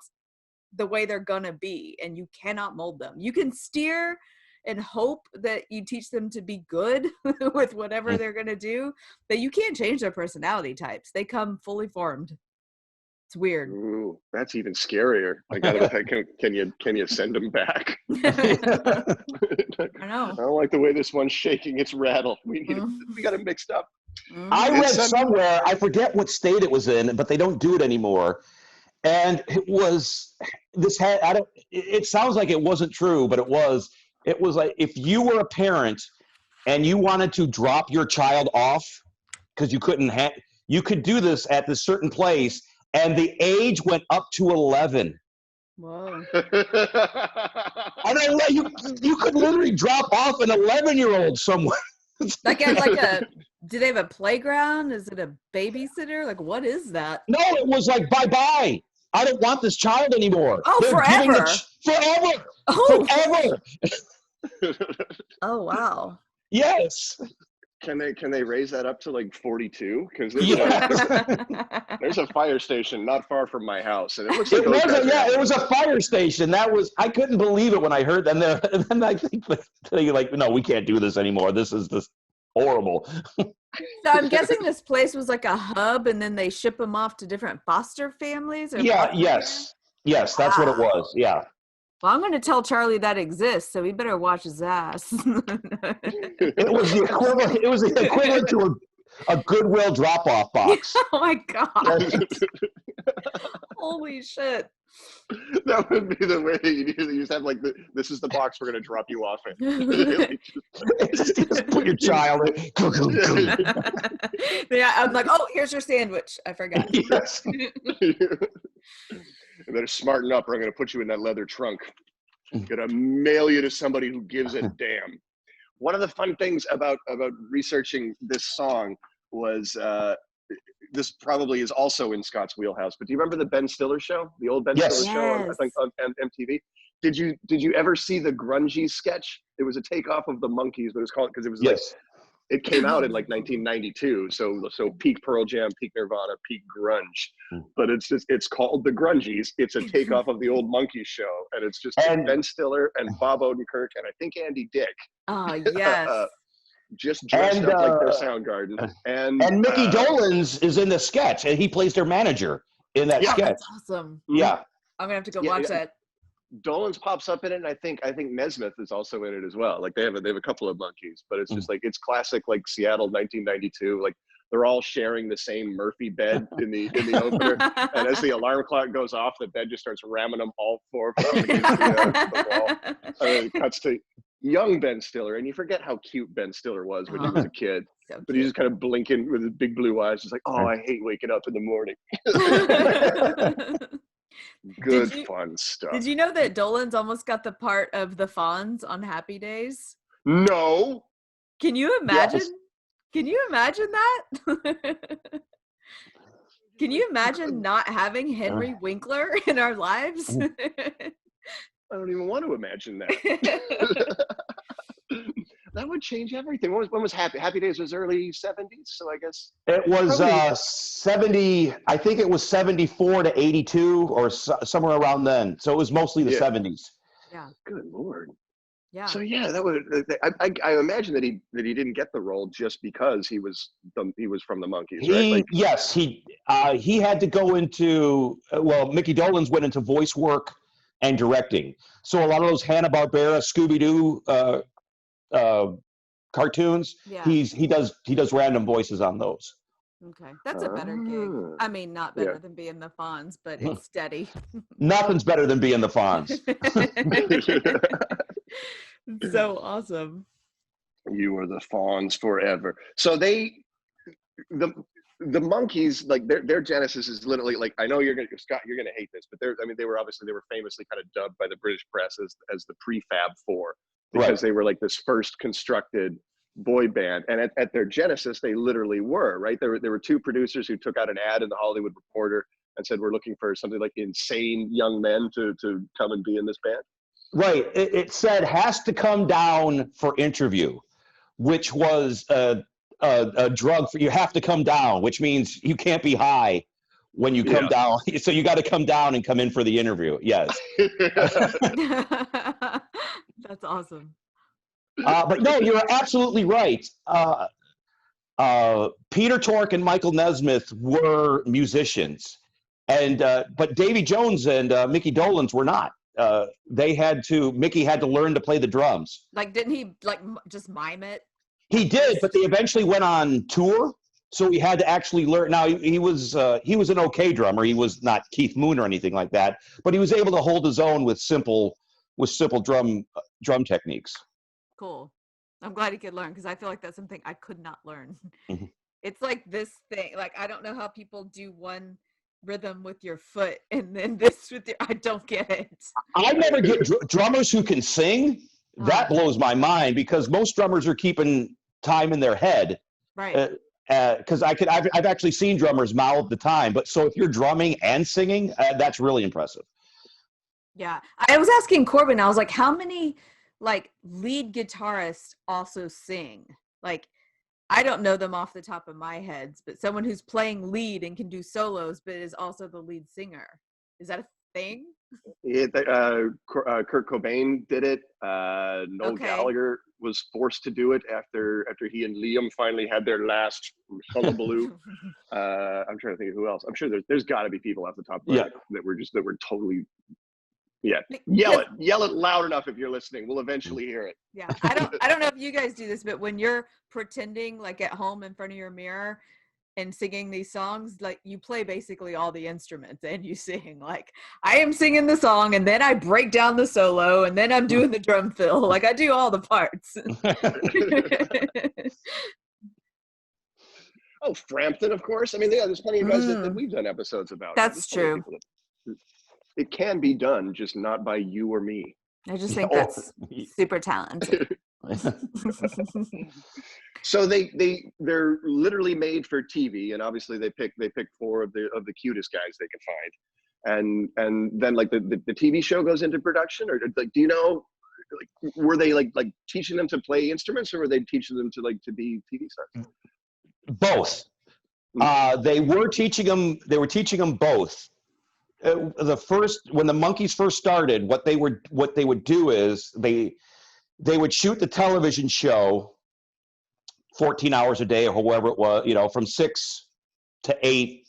the way they're gonna be, and you cannot mold them. You can steer and hope that you teach them to be good with whatever they're gonna do, but you can't change their personality types. They come fully formed. It's weird. Ooh, that's even scarier. I gotta can you send them back? I know. I don't like the way this one's shaking. It's rattled. We got it mixed up. I read somewhere, I forget what state it was in, but they don't do it anymore. And it sounds like it wasn't true, but it was like if you were a parent and you wanted to drop your child off because you could do this at this certain place, and the age went up to 11. Whoa. And you could literally drop off an 11-year-old somewhere. Like do they have a playground? Is it a babysitter? Like what is that? No, it was like bye-bye. I don't want this child anymore. Oh, They're forever. Forever. Oh. Forever. Oh wow. Yes. Can they raise that up to like 42? Because there's a fire station not far from my house, and it looks like it was a fire station. I couldn't believe it when I heard that. And then I think they're like, no, we can't do this anymore. This is just horrible. So I'm guessing this place was like a hub, and then they ship them off to different foster families. Or Yes, that's what it was. Yeah. Well, I'm going to tell Charlie that exists, so he better watch his ass. It was the equivalent to a Goodwill drop-off box. Oh my God. Holy shit. That would be the way you just have like this is the box we're gonna drop you off in. Just put your child in. Yeah, I'm like, oh, here's your sandwich. I forgot. Yes. And better smarten up, or I'm gonna put you in that leather trunk. I'm gonna mail you to somebody who gives a damn. One of the fun things about researching this song was this probably is also in Scott's wheelhouse, but do you remember the Ben Stiller show? The old Ben Stiller show on, I think, on MTV? Did you ever see the grungy sketch? It was a takeoff of the Monkees, but it was called because it was like It came out in like 1992, so peak Pearl Jam, peak Nirvana, peak grunge. But it's called The Grungies. It's a takeoff of the old Monkees show, and it's just Ben Stiller and Bob Odenkirk and I think Andy Dick. Oh, yes. Just dressed up like their Soundgarden. And Mickey Dolenz is in the sketch, and he plays their manager in that sketch. That's awesome. Yeah. I'm gonna have to go watch that. Dolenz pops up in it, and I think Nezmuth is also in it as well. Like they have a couple of Monkees, but it's just like it's classic like Seattle 1992. Like they're all sharing the same Murphy bed in the opener, and as the alarm clock goes off, the bed just starts ramming them all four of them against the wall. And then it cuts to young Ben Stiller, and you forget how cute Ben Stiller was when he was a kid. So but he's just kind of blinking with his big blue eyes, just like, oh, I hate waking up in the morning. Good fun stuff. Did you know that Dolenz almost got the part of the Fonz on Happy Days? No. Can you imagine? Yes. Can you imagine that? Can you imagine not having Henry Winkler in our lives? I don't even want to imagine that. That would change everything. When was Happy Days? Was early 70s, so I guess it was 70. I think it was 74 to 82 or somewhere around then. So it was mostly the 70s. Yeah. Good Lord. Yeah. So yeah, that would. I imagine that he didn't get the role just because he was from the Monkees, right? Like, yes, he had to go into Mickey Dolenz went into voice work and directing. So a lot of those Hanna-Barbera, Scooby-Doo cartoons, he does random voices on those. Okay, that's a better gig. I mean, not better than being the Fonz, but it's steady. Nothing's better than being the Fonz. So awesome. You are the Fonz forever. So the Monkees, like their genesis is literally like, I know Scott, you're gonna hate this, but they were famously kind of dubbed by the British press as the Prefab Four, because they were like this first constructed boy band, and at their genesis they literally were, right? There were two producers who took out an ad in the Hollywood Reporter and said, we're looking for something like insane young men to come and be in this band. Right. It said has to come down for interview, which was a drug for you have to come down, which means you can't be high when you come down. So you got to come down and come in for the interview. Yes. That's awesome. But no, you're absolutely right. Peter Tork and Michael Nezmuth were musicians, and but Davy Jones and Mickey Dolenz were not. Mickey had to learn to play the drums. Like, didn't he just mime it? He did, but they eventually went on tour, so he had to actually learn. Now he was an okay drummer. He was not Keith Moon or anything like that, but he was able to hold his own with simple drum techniques. Cool. I'm glad he could learn, because I feel like that's something I could not learn. Mm-hmm. It's like this thing. Like, I don't know how people do one rhythm with your foot and then this with your. I don't get it. I never get drummers who can sing. That blows my mind, because most drummers are keeping time in their head. Right. Because I've actually seen drummers mouth the time. But so if you're drumming and singing, that's really impressive. Yeah, I was asking Corbin. I was like, how many like lead guitarists also sing? Like, I don't know them off the top of my head, but someone who's playing lead and can do solos, but is also the lead singer. Is that a thing? Kurt Cobain did it. Noel Gallagher was forced to do it after he and Liam finally had their last hullabaloo. I'm trying to think of who else. I'm sure there's got to be people off the top of my head that were totally. Yeah, yell it loud enough if you're listening. We'll eventually hear it. Yeah, I don't know if you guys do this, but when you're pretending like at home in front of your mirror and singing these songs, like you play basically all the instruments and you sing. Like, I am singing the song and then I break down the solo and then I'm doing the drum fill. Like, I do all the parts. Oh, Frampton, of course. I mean, there's plenty of guys that we've done episodes about. That's true. It can be done, just not by you or me. I just think that's super talented. So they're literally made for TV, and obviously they picked four of the cutest guys they could find, and then like the TV show goes into production, or like, do you know were they like teaching them to play instruments, or were they teaching them to be TV stars? Both. They were teaching them both. When the Monkees first started, what they would do is they would shoot the television show 14 hours a day or however it was, from 6 to 8,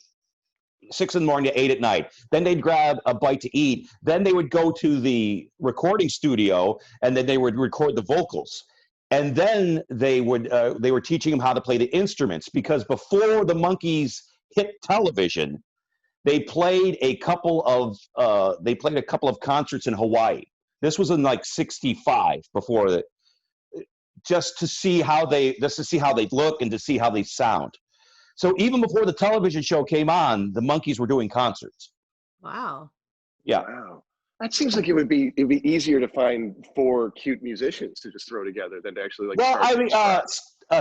6 in the morning to 8 at night. Then they'd grab a bite to eat. Then they would go to the recording studio, and then they would record the vocals. And then they were teaching them how to play the instruments, because before the Monkees hit television, they played a couple of concerts in Hawaii. This was in like '65, just to see how they look and to see how they sound. So even before the television show came on, the Monkees were doing concerts. Wow. Yeah. Wow. That seems like it'd be easier to find 4 cute musicians to just throw together than to actually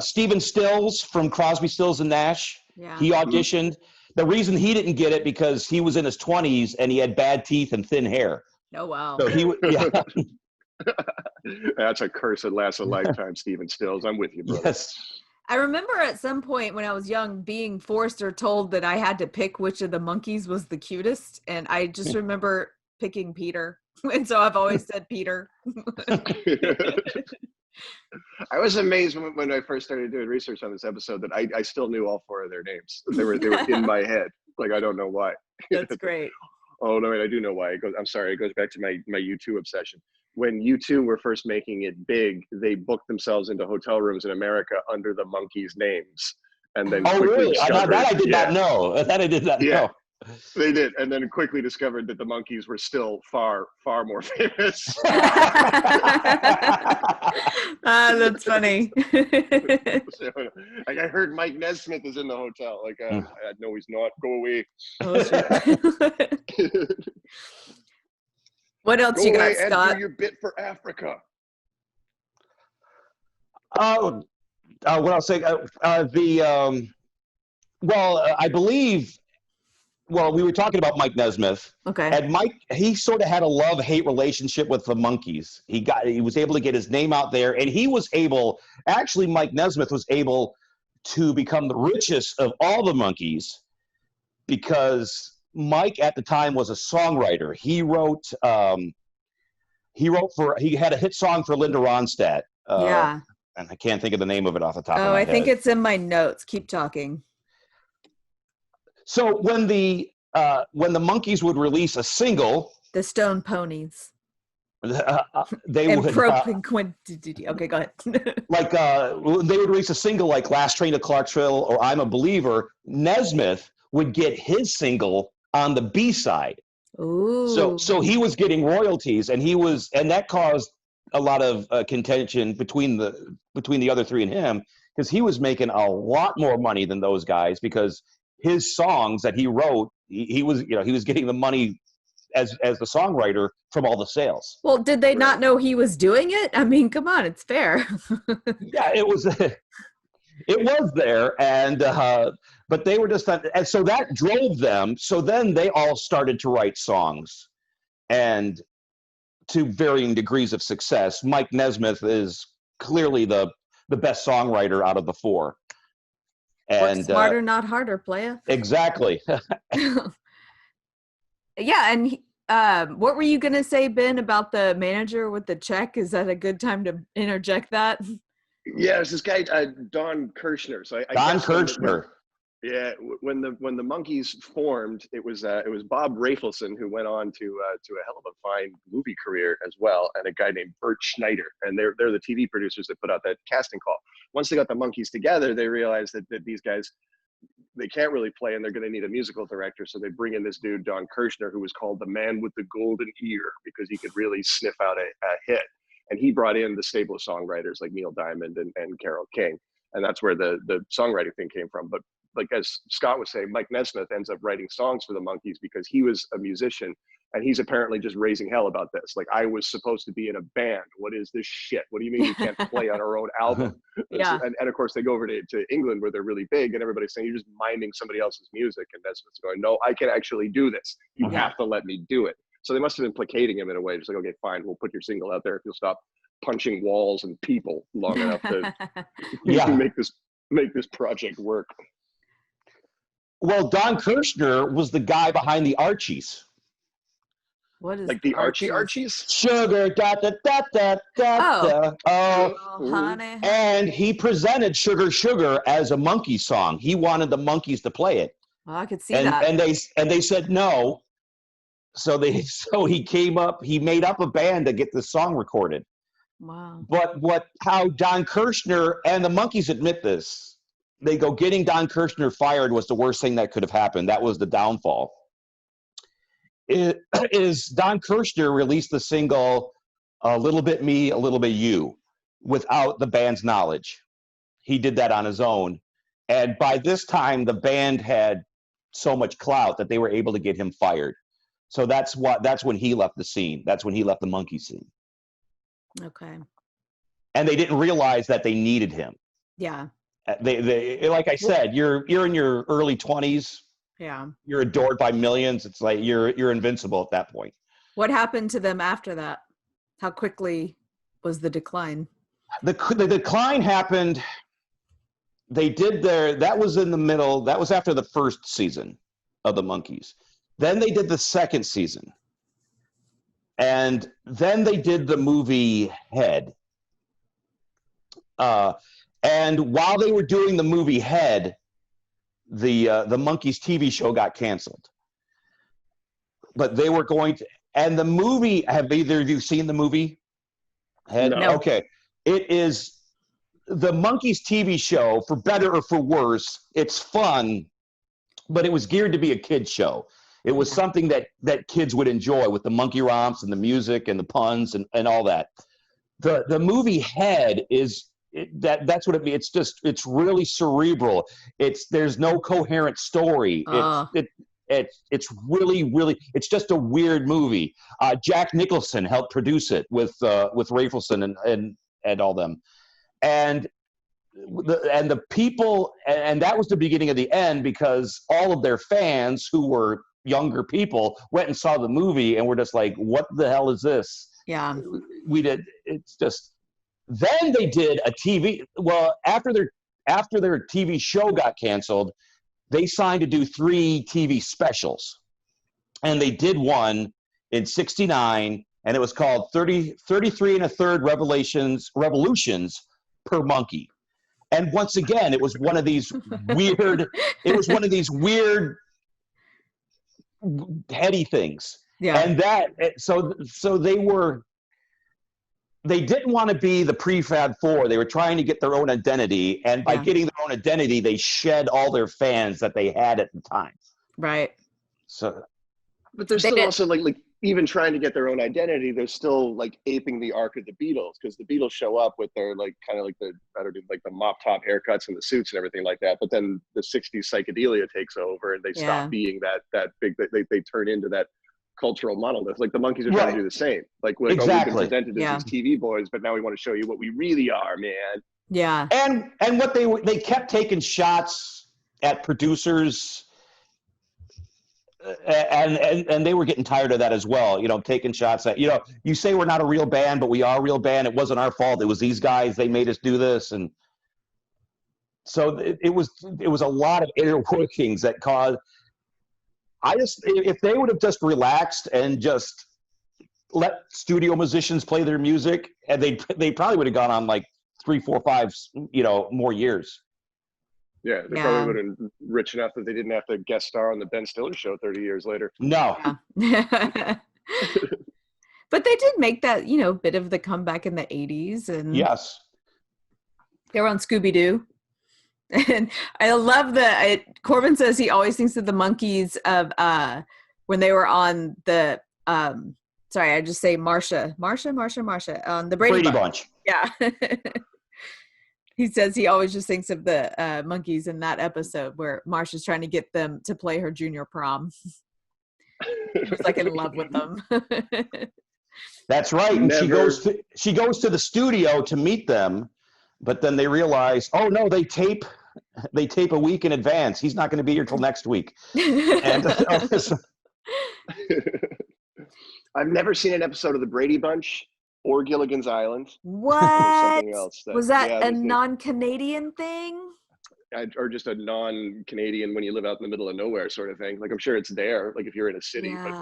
Stephen Stills from Crosby, Stills and Nash. Yeah. He auditioned. The reason he didn't get it because he was in his 20s and he had bad teeth and thin hair. Oh wow. So That's a curse that lasts a lifetime, Stephen Stills. I'm with you, brother. Yes. I remember at some point when I was young being forced or told that I had to pick which of the Monkees was the cutest, and I just remember picking Peter, and so I've always said Peter. I was amazed when I first started doing research on this episode that I still knew all 4 of their names. They were in my head. Like, I don't know why. That's great. Oh no, wait, I do know why. It goes back to my U2 obsession. When U2 were first making it big, they booked themselves into hotel rooms in America under the Monkees' names, and then really? That I did not know. That I did not know. They did, and then quickly discovered that the Monkees were still far more famous. That's funny. So, like, I heard Mike Nezmuth is in the hotel. Like, no, he's not. Go away. Oh, what else you got, Scott? And do your bit for Africa. What I'll say, I believe. Well, we were talking about Mike Nezmuth. Okay. And Mike, he sort of had a love-hate relationship with the Monkees. He was able to get his name out there, and Mike Nezmuth was able to become the richest of all the Monkees because Mike at the time was a songwriter. He had a hit song for Linda Ronstadt. Yeah. And I can't think of the name of it off the top of my head. I think it's in my notes. Keep talking. So when the Monkees would release a single, the Stone Ponies, they would. Okay, go ahead. Like they would release a single like "Last Train to Clarksville" or "I'm a Believer." Nezmuth would get his single on the B side. Ooh. So he was getting royalties, and that caused a lot of contention between the other 3 and him, because he was making a lot more money than those guys because his songs that he wrote, he was getting the money as the songwriter from all the sales. Well, did they not know he was doing it? I mean, come on, it's fair. Yeah, it was there, and but they were just and so that drove them. So then they all started to write songs, and to varying degrees of success. Mike Nezmuth is clearly the best songwriter out of the 4. And work smarter, not harder, playa. Exactly. Yeah, and what were you gonna say, Ben, about the manager with the check? Is that a good time to interject that? Yeah, it's this guy Don Kirschner. So Don Kirschner. When the Monkees formed, it was Bob Rafelson who went on to a hell of a fine movie career as well, and a guy named Bert Schneider, and they're the TV producers that put out that casting call. Once they got the Monkees together, they realized that these guys, they can't really play, and they're going to need a musical director, so they bring in this dude Don Kirschner, who was called the man with the golden ear because he could really sniff out a hit, and he brought in the stable of songwriters like Neil Diamond and Carole King, and that's where the songwriting thing came from. But like as Scott was saying, Mike Nezmuth ends up writing songs for the Monkees because he was a musician, and he's apparently just raising hell about this. Like, I was supposed to be in a band. What is this shit? What do you mean we can't play on our own album? Yeah. And of course they go over to England where they're really big, and everybody's saying you're just miming somebody else's music, and Nezmuth's going, no, I can actually do this. You have to let me do it. So they must have been placating him in a way, just like, okay, fine, we'll put your single out there if you'll stop punching walls and people long enough to make this project work. Well, Don Kirschner was the guy behind the Archies. What is like the Archies? Sugar, da da da da da. Oh, honey. And he presented Sugar Sugar as a monkey song. He wanted the Monkees to play it. Well, I could see that. And they said no. So he made up a band to get the song recorded. Wow. But how Don Kirschner and the Monkees admit this. They go, getting Don Kirschner fired was the worst thing that could have happened. That was the downfall. Is Don Kirschner released the single "A Little Bit Me, A Little Bit You" without the band's knowledge. He did that on his own. And by this time, the band had so much clout that they were able to get him fired. So that's when he left the scene. That's when he left the Monkee scene. Okay. And they didn't realize that they needed him. Yeah. They like I said, you're in your early 20s. Yeah. You're adored by millions. It's like you're invincible at that point. What happened to them after that? How quickly was the decline? The decline happened. That was in the middle. That was after the first season of the Monkees. Then they did the second season. And then they did the movie Head. And while they were doing the movie Head, the Monkees TV show got canceled. But they were going to, and the movie, have either of you seen the movie Head? No. Okay. It is the Monkees TV show, for better or for worse. It's fun, but it was geared to be a kid's show. It was something that kids would enjoy, with the monkey romps and the music and the puns and all that. The movie Head is, that's what it means. It's really cerebral. There's no coherent story. It's really, it's just a weird movie. Jack Nicholson helped produce it with Rafelson and all them. And the people, and that was the beginning of the end, because all of their fans, who were younger people, went and saw the movie and were just like, what the hell is this? Yeah. It's just, then they did a TV, well, after their TV show got canceled, they signed to do 3 TV specials. And they did one in 1969, and it was called 33 and a third revolutions per monkey. And once again, it was one of these weird heady things. Yeah. And so they didn't want to be the Prefab Four. They were trying to get their own identity. And by getting their own identity, they shed all their fans that they had at the time. Right. So, but they're still also like even trying to get their own identity. They're still like aping the arc of the Beatles, because the Beatles show up with their like kind of like the mop top haircuts and the suits and everything like that. But then the 60s psychedelia takes over, and they stop being that big. They turn into that cultural monolith. Like the Monkees are trying to do the same. Like we've been presented as these TV boys, but now we want to show you what we really are, man. Yeah. And what they kept taking shots at producers, and they were getting tired of that as well. Taking shots at, you say we're not a real band, but we are a real band. It wasn't our fault. It was these guys. They made us do this, and so it was a lot of inner workings that caused. If they would have just relaxed and just let studio musicians play their music, and they probably would have gone on like 3, 4, 5, more years. Yeah, they probably would have been rich enough that they didn't have to guest star on the Ben Stiller show 30 years later. No. Yeah. But they did make that, bit of the comeback in the 80s. And yes. They were on Scooby-Doo. And I love Corbin says he always thinks of the Monkees of when they were on the sorry, I just say Marsha on the Brady Bunch. Yeah. He says he always just thinks of the Monkees in that episode where Marsha's trying to get them to play her junior prom. He's like in love with them. That's right. And she goes to the studio to meet them, but then they realize, oh no, they tape a week in advance. He's not going to be here till next week. And I've never seen an episode of The Brady Bunch or Gilligan's Island. What? Something else Was that a non-Canadian thing? Or just a non-Canadian when you live out in the middle of nowhere sort of thing. Like I'm sure it's there, like if you're in a city, but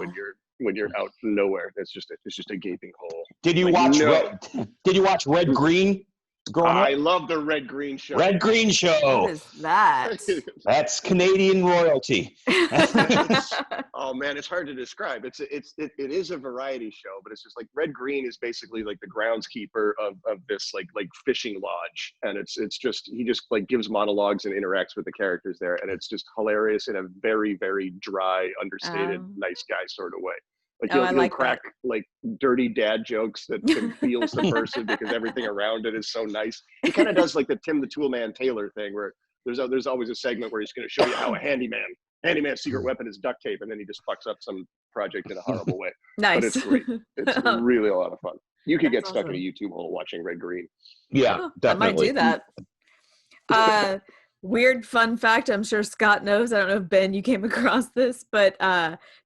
when you're out in nowhere, it's just a gaping hole. Did you watch Red Green growing up? I love the Red Green Show. Red Green Show. What is that? That's Canadian royalty. Oh man, it's hard to describe. It is a variety show, but it's just like Red Green is basically like the groundskeeper of this like fishing lodge, and it's just he just like gives monologues and interacts with the characters there, and it's just hilarious in a very, very dry, understated, nice guy sort of way. Like he'll crack like dirty dad jokes that feels the person because everything around it is so nice. He kind of does like the Tim the Toolman Taylor thing where there's always a segment where he's going to show you how a handyman's secret weapon is duct tape, and then he just fucks up some project in a horrible way. Nice. But it's great. It's really a lot of fun. You could get stuck in a YouTube hole watching Red Green. Yeah, definitely. I might do that. Weird fun fact, I'm sure Scott knows. I don't know if Ben, you came across this, but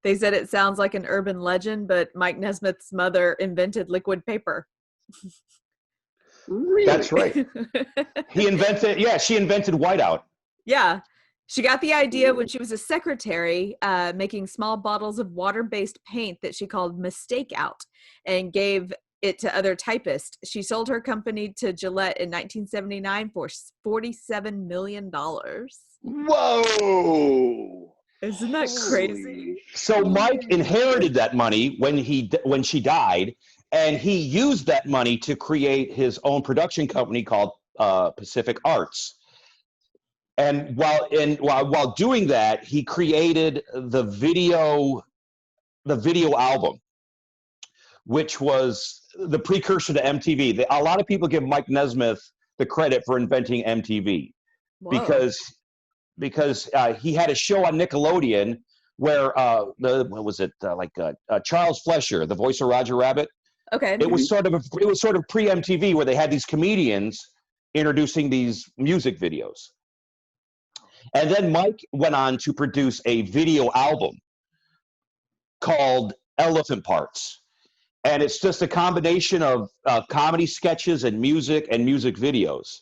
they said it sounds like an urban legend, but Mike Nezmuth's mother invented liquid paper. Really? That's right. She invented whiteout. Yeah. She got the idea when she was a secretary, making small bottles of water-based paint that she called Mistake Out, and gave it to other typists. She sold her company to Gillette in 1979 for $47 million. Whoa! Isn't that crazy? So Mike inherited that money when she died, and he used that money to create his own production company called Pacific Arts. And while doing that, he created the video album, which was the precursor to MTV. A lot of people give Mike Nezmuth the credit for inventing MTV. Whoa. because he had a show on Nickelodeon where Charles Flesher, the voice of Roger Rabbit. Okay. It was sort of pre-MTV where they had these comedians introducing these music videos. And then Mike went on to produce a video album called Elephant Parts. And it's just a combination of comedy sketches and music videos.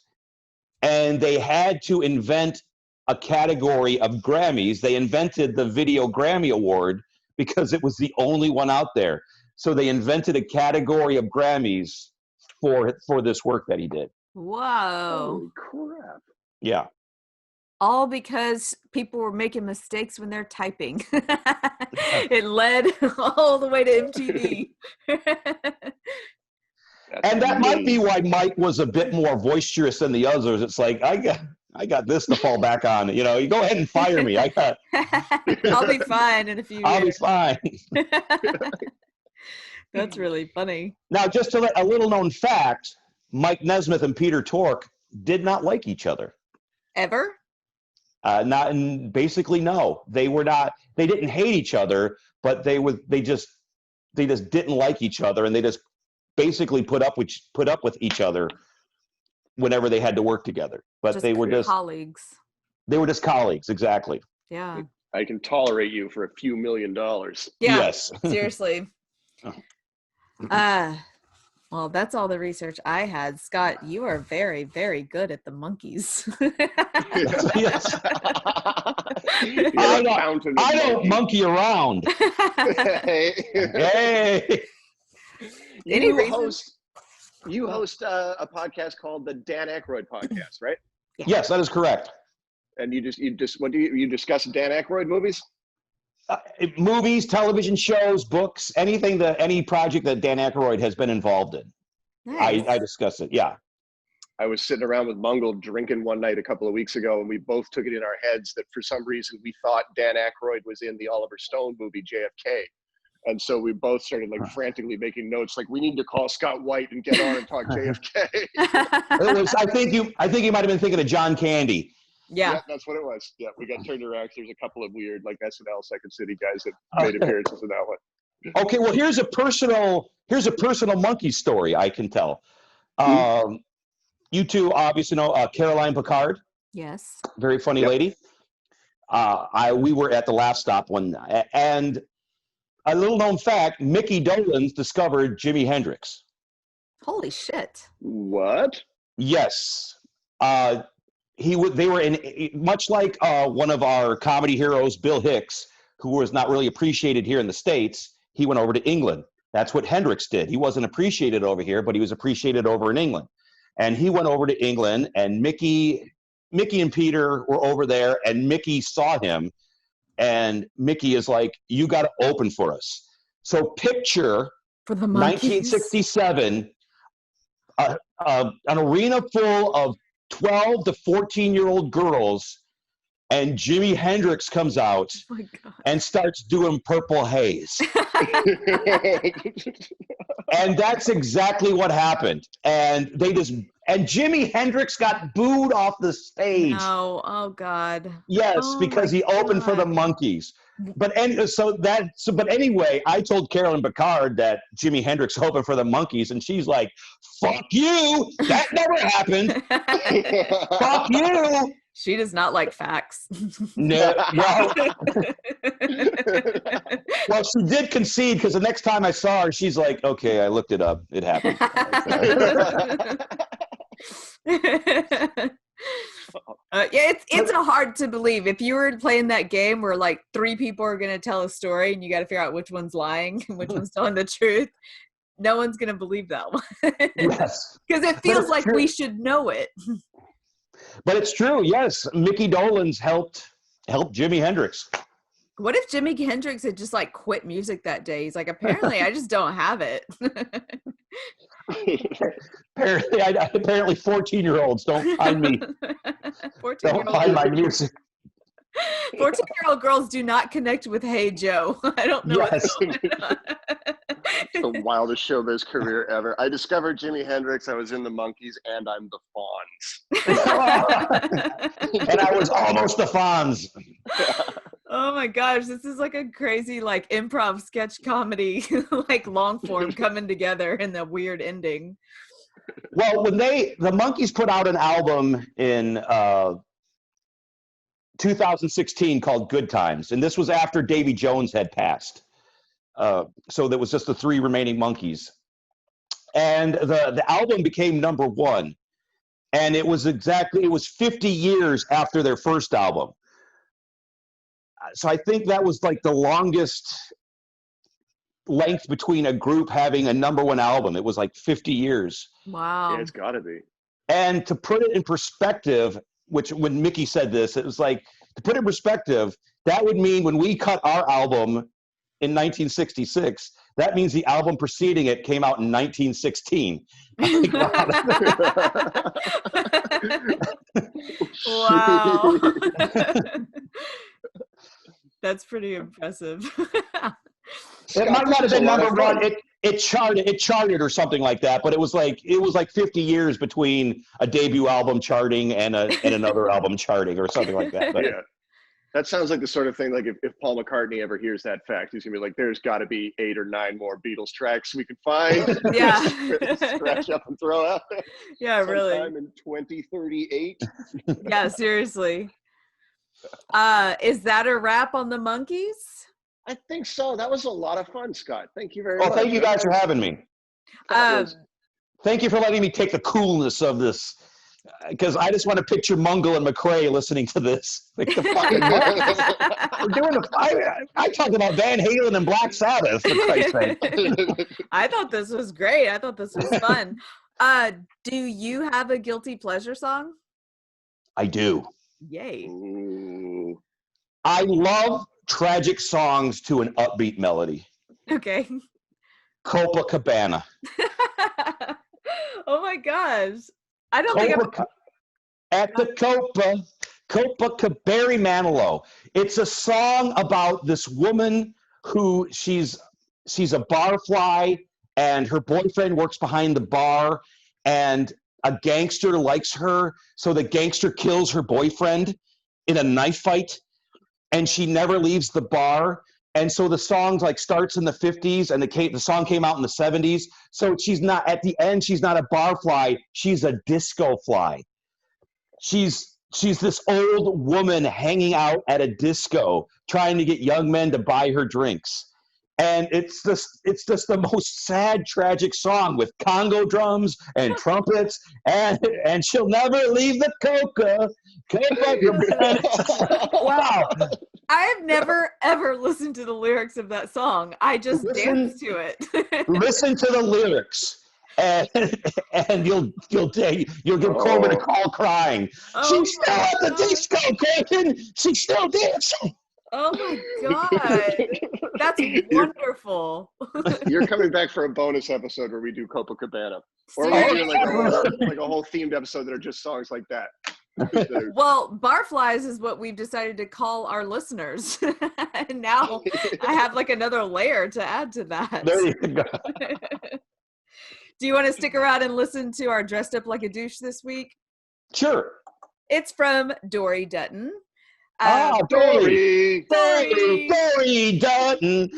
And they had to invent a category of Grammys. They invented the Video Grammy Award because it was the only one out there. So they invented a category of Grammys for this work that he did. Whoa. Holy crap. Yeah. All because people were making mistakes when they're typing. It led all the way to MTV. And that might be why Mike was a bit more boisterous than the others. It's like, I got this to fall back on. You know, you go ahead and fire me. I'll be fine in a few years. I'll be fine. That's really funny. Now, just to let a little known fact, Mike Nezmuth and Peter Tork did not like each other. Ever? Basically, no. They were not. They didn't hate each other, but they just didn't like each other, and they just basically put up with each other whenever they had to work together. But they were just colleagues. They were just colleagues, exactly. Yeah. I can tolerate you for a few $1 million. Yeah. Yes. Seriously. Well, that's all the research I had. Scott, you are very, very good at the Monkees. Yes. I don't monkey around. Hey. You host a podcast called the Dan Aykroyd podcast, right? Yeah. Yes, that is correct. And you discuss Dan Aykroyd movies? Movies, television shows, books, any project that Dan Aykroyd has been involved in. Nice. I discuss it. Yeah. I was sitting around with Mungle drinking one night a couple of weeks ago, and we both took it in our heads that for some reason we thought Dan Aykroyd was in the Oliver Stone movie JFK. And so we both started frantically making notes, like, we need to call Scott White and get on and talk JFK. I think you might have been thinking of John Candy. Yeah, that's what it was. Yeah, we got turned around. There's a couple of weird, SNL Second City guys that made appearances in that one. Okay, well, here's a personal monkey story I can tell. You two obviously know Caroline Picard. Yes. Very funny lady. We were at the Laugh Stop one night, and a little known fact, Mickey Dolenz discovered Jimi Hendrix. Holy shit. What? Yes. They were in, much like one of our comedy heroes, Bill Hicks, who was not really appreciated here in the States. He went over to England. That's what Hendrix did. He wasn't appreciated over here, but he was appreciated over in England. And he went over to England, and Mickey and Peter were over there, and Mickey saw him, and Mickey is like, you got to open for us. So picture For the Monkees. 1967, an arena full of 12 to 14-year-old girls, and Jimi Hendrix comes out Oh my God. and starts doing Purple Haze. And that's exactly what happened. And Jimi Hendrix got booed off the stage. No. Oh God. Yes, Oh because my he opened for the God. Monkees. But anyway, I told Carolyn Bacard that Jimi Hendrix opened for the Monkees, and she's like, "Fuck you! That never happened. Fuck you!" She does not like facts. No, well, she did concede because the next time I saw her, she's like, "Okay, I looked it up. It happened." Yeah, it's hard to believe. If you were playing that game where like 3 people are going to tell a story and you got to figure out which one's lying and which one's telling the truth, no one's going to believe that one. Yes. Because it feels like we should know it. But it's true, yes. Mickey Dolenz helped Jimi Hendrix. What if Jimi Hendrix had just like quit music that day? He's like, apparently I just don't have it. Apparently 14-year-olds don't find me. Don't find my music. 14-year-old girls do not connect with Hey Joe. I don't know what's going on. The wildest showbiz career ever. I discovered Jimi Hendrix. I was in the Monkees, and I'm the Fonz. And I was almost the Fonz. Oh my gosh, this is like a crazy like improv sketch comedy, like long form coming together in the weird ending. Well, when the Monkees put out an album in 2016 called Good Times, and this was after Davy Jones had passed. So there was just the 3 remaining Monkees. And the album became #1. And it was 50 years after their first album. So I think that was like the longest length between a group having a #1 album. It was like 50 years. Wow. Yeah, it's got to be. And to put it in perspective, which when Mickey said this, it was like, to put it in perspective, that would mean when we cut our album in 1966, that means the album preceding it came out in 1916. Wow. That's pretty impressive. It might not have been #1. It charted or something like that, but it was like 50 years between a debut album charting and another album charting or something like that. But, yeah. That sounds like the sort of thing, like if Paul McCartney ever hears that fact, he's going to be like, there's got to be 8 or 9 more Beatles tracks we could find. Yeah. Scratch up and throw out. Yeah, really. Sometime in 2038. Yeah, seriously. Is that a wrap on the Monkees? I think so. That was a lot of fun, Scott. Thank you very much. Oh, thank you guys for having me. Um, Thank you for letting me take the coolness of this, because I just want to picture Mungle and McRae listening to this. Like the fucking we're doing I talked about Van Halen and Black Sabbath, for Christ's sake. I thought this was great. I thought this was fun. Do you have a guilty pleasure song? I do. Yay. Ooh. I love tragic songs to an upbeat melody. Okay. Copacabana. Oh my gosh. I don't think At the Copacabana, Manilow. It's a song about this woman who she's a barfly, and her boyfriend works behind the bar, and a gangster likes her, so the gangster kills her boyfriend in a knife fight, and she never leaves the bar. And so the song like starts in the 50s, and the song came out in the 70s. So she's not, at the end, she's not a barfly, she's a disco fly. She's this old woman hanging out at a disco trying to get young men to buy her drinks. And it's just the most sad, tragic song with Congo drums and trumpets, and she'll never leave the Copacabana. Wow. I've never ever listened to the lyrics of that song. I just dance to it. Listen to the lyrics, and you'll give Corbin a call crying. Oh She's still at the disco, Corbin. She's still dancing. Oh my God. That's wonderful. You're coming back for a bonus episode where we do Copacabana. Or we're doing like a whole themed episode that are just songs like that. Well, Barflies is what we've decided to call our listeners. And now I have like another layer to add to that. There you go. Do you want to stick around and listen to our Dressed Up Like a Douche this week? Sure. It's from Dori Dutton. Dori Dutton.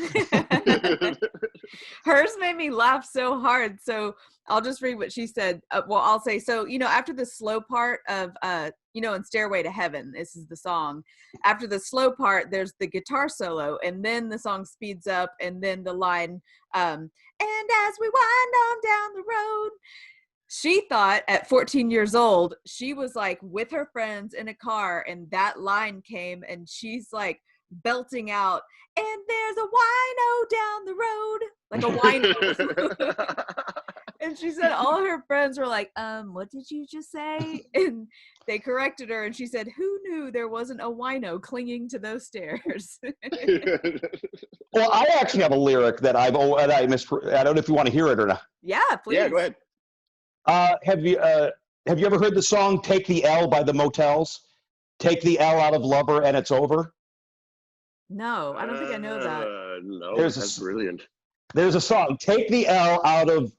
Hers made me laugh so hard. So I'll just read what she said. I'll say, so, after the slow part of, in Stairway to Heaven, this is the song. After the slow part, there's the guitar solo, and then the song speeds up, and then the line, and as we wind on down the road. She thought at 14 years old, she was like with her friends in a car, and that line came, and she's like belting out, and there's a wino down the road, like a wino. And she said all her friends were like, what did you just say? And they corrected her, and she said, who knew there wasn't a wino clinging to those stairs? Well, I actually have a lyric that I don't know if you want to hear it or not. Yeah, please. Yeah, go ahead. Have you ever heard the song "Take the L" by the Motels? Take the L out of Lover and it's over. No, I don't think I know that. No, that's brilliant. There's a song, "Take the L out of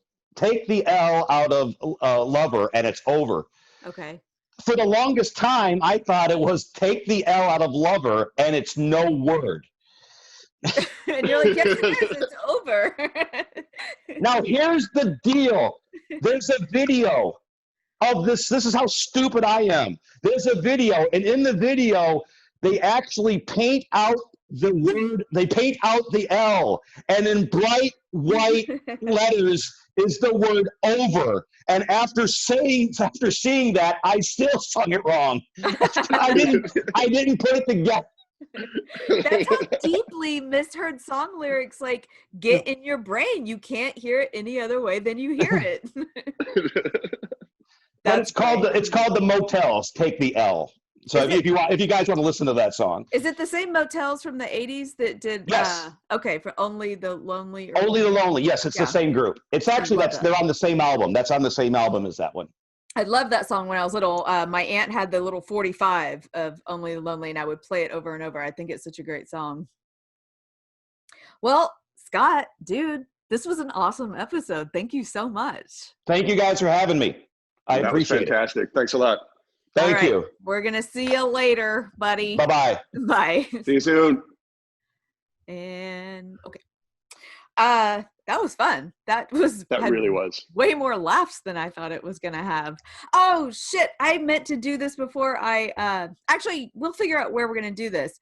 Lover and it's over." Okay. For the longest time, I thought it was "Take the L out of Lover and it's no word." And you're like, yes, it is. It's over. Now, here's the deal. There's a video of this. This is how stupid I am. There's a video, and in the video, they actually paint out the word. They paint out the L, and in bright white letters is the word "over." And after seeing that, I still sung it wrong. I didn't put it together. That's how deeply misheard song lyrics like get in your brain. You can't hear it any other way than you hear it. But it's called the Motels. Take the L. So if you guys want to listen to that song, is it the same Motels from the 80s that did? Yes. Okay, for Only the Lonely. Only the Lonely. Yes, it's the same group. It's actually they're on the same album. That's on the same album as that one. I loved that song when I was little. My aunt had the little 45 of Only the Lonely, and I would play it over and over. I think it's such a great song. Well, Scott, dude, this was an awesome episode. Thank you so much. Thank you guys for having me. I appreciate it. Fantastic. Thanks a lot. Thank you. We're going to see you later, buddy. Bye-bye. Bye. See you soon. And okay. That was fun. That really was way more laughs than I thought it was gonna have. Oh shit, I meant to do this before actually we'll figure out where we're gonna do this.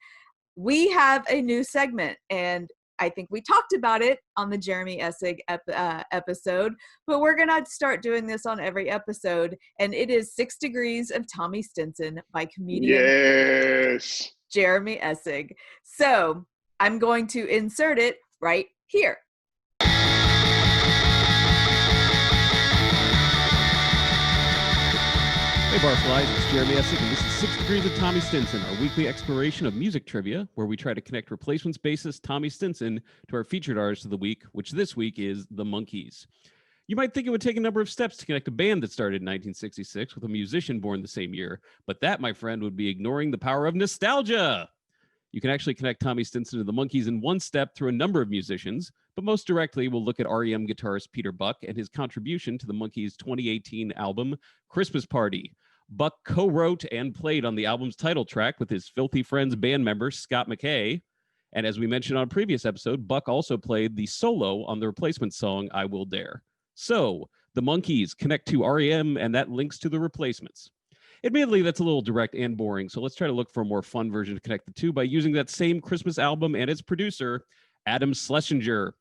We have a new segment, and I think we talked about it on the Jeremy Essig episode, but we're gonna start doing this on every episode, and it is 6 Degrees of Tommy Stinson by comedian Jeremy Essig. So I'm going to insert it right here. Hey Barflies, it's Jeremy Essig, and this is 6 Degrees of Tommy Stinson, our weekly exploration of music trivia, where we try to connect replacements bassist Tommy Stinson to our featured artist of the week, which this week is The Monkees. You might think it would take a number of steps to connect a band that started in 1966 with a musician born the same year, but that, my friend, would be ignoring the power of nostalgia. You can actually connect Tommy Stinson to the Monkees in one step through a number of musicians, but most directly we'll look at REM guitarist Peter Buck and his contribution to the Monkees' 2018 album, Christmas Party. Buck co-wrote and played on the album's title track with his Filthy Friends band member, Scott McKay. And as we mentioned on a previous episode, Buck also played the solo on the replacement song, I Will Dare. So, the Monkees connect to REM, and that links to the Replacements. Admittedly, that's a little direct and boring, so let's try to look for a more fun version to connect the two by using that same Christmas album and its producer, Adam Schlesinger.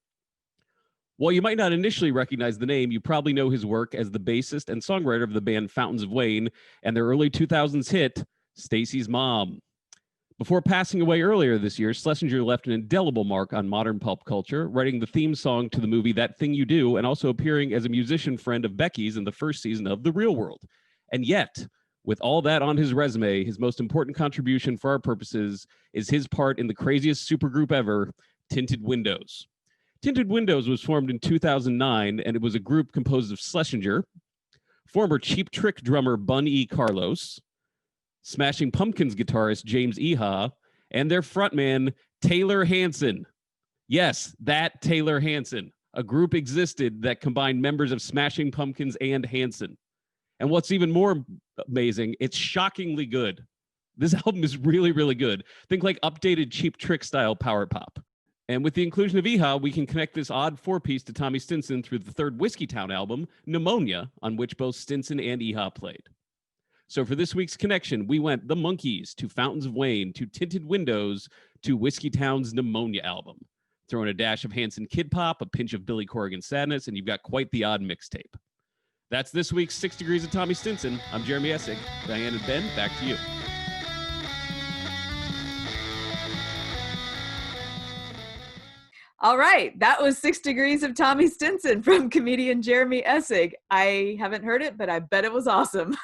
While you might not initially recognize the name, you probably know his work as the bassist and songwriter of the band Fountains of Wayne and their early 2000s hit, Stacy's Mom. Before passing away earlier this year, Schlesinger left an indelible mark on modern pulp culture, writing the theme song to the movie That Thing You Do, and also appearing as a musician friend of Becky's in the first season of The Real World. And yet, with all that on his resume, his most important contribution for our purposes is his part in the craziest supergroup ever, Tinted Windows. Tinted Windows was formed in 2009, and it was a group composed of Schlesinger, former Cheap Trick drummer Bun E. Carlos, Smashing Pumpkins guitarist James Iha, and their frontman, Taylor Hanson. Yes, that Taylor Hanson. A group existed that combined members of Smashing Pumpkins and Hanson. And what's even more amazing, it's shockingly good. This album is really, really good. Think like updated Cheap Trick style power pop. And with the inclusion of Iha, we can connect this odd four-piece to Tommy Stinson through the third Whiskey Town album, Pneumonia, on which both Stinson and Iha played. So for this week's connection, we went The Monkees to Fountains of Wayne to Tinted Windows to Whiskey Town's Pneumonia album. Throw in a dash of Hanson Kid Pop, a pinch of Billy Corgan sadness, and you've got quite the odd mixtape. That's this week's 6 Degrees of Tommy Stinson. I'm Jeremy Essig. Dianne and Ben, back to you. All right, that was 6 Degrees of Tommy Stinson from comedian Jeremy Essig. I haven't heard it, but I bet it was awesome.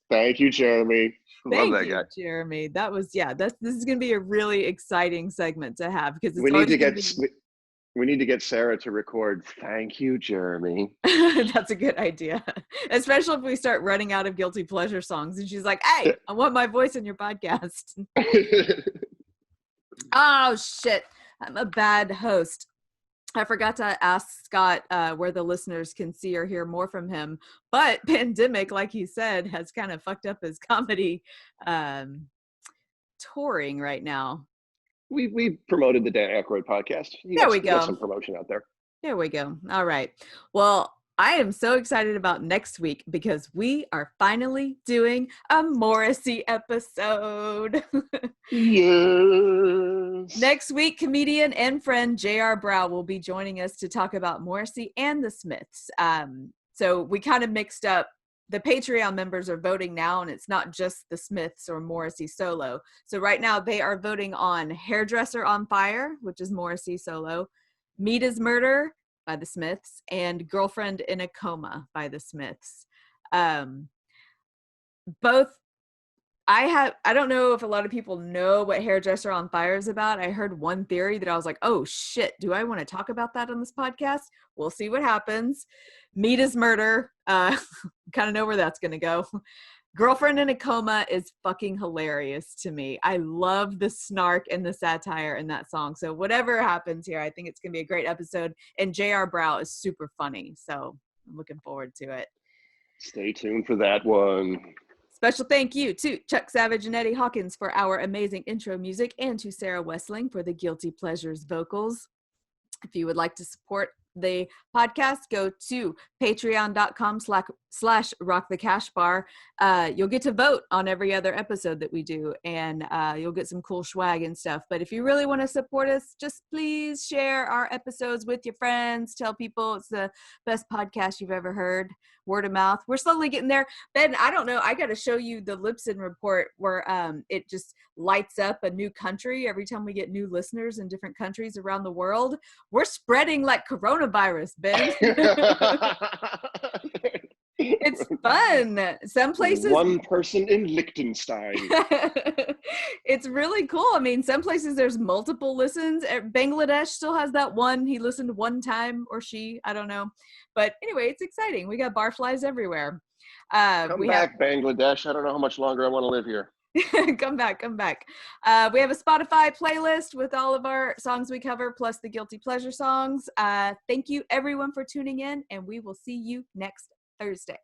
Thank you, Jeremy. Thank Love that you, guy. Jeremy. That was, this is going to be a really exciting segment to have because We need to get Sara to record. Thank you, Jeremy. That's a good idea, especially if we start running out of guilty pleasure songs and she's like, hey, I want my voice in your podcast. Oh, shit. I'm a bad host. I forgot to ask Scott where the listeners can see or hear more from him. But pandemic, like he said, has kind of fucked up his comedy touring right now. We promoted the Dan Aykroyd podcast. There we go. Some promotion out there. There we go. All right. Well, I am so excited about next week because we are finally doing a Morrissey episode. Yes. Next week, comedian and friend J.R. Brow will be joining us to talk about Morrissey and the Smiths. So we kind of mixed up. The Patreon members are voting now, and it's not just the Smiths or Morrissey solo. So right now they are voting on Hairdresser on Fire, which is Morrissey solo, Meat is Murder by the Smiths, and Girlfriend in a Coma by the Smiths. Both, I don't know if a lot of people know what Hairdresser on Fire is about. I heard one theory that I was like, oh shit, do I want to talk about that on this podcast? We'll see what happens. Meat is Murder. Kind of know where that's going to go. Girlfriend in a Coma is fucking hilarious to me. I love the snark and the satire in that song. So whatever happens here, I think it's going to be a great episode. And J.R. Brow is super funny. So I'm looking forward to it. Stay tuned for that one. Special thank you to Chuck Savage and Eddie Hawkins for our amazing intro music and to Sara Wessling for the Guilty Pleasures vocals. If you would like to support the podcast, go to patreon.com/rockthecashbar. You'll get to vote on every other episode that we do, and you'll get some cool swag and stuff. But if you really want to support us, just please share our episodes with your friends. Tell people it's the best podcast you've ever heard. Word of mouth. We're slowly getting there. Ben, I don't know. I got to show you the Libsyn report where it just lights up a new country every time we get new listeners in different countries around the world. We're spreading like coronavirus, Ben. It's fun. Some places. One person in Liechtenstein. It's really cool. I mean, some places there's multiple listens. Bangladesh still has that one. He listened one time, or she, I don't know. But anyway, it's exciting. We got barflies everywhere. Come back, Bangladesh. I don't know how much longer I want to live here. Come back. We have a Spotify playlist with all of our songs we cover, plus the Guilty Pleasure songs. Thank you, everyone, for tuning in, and we will see you next Thursday.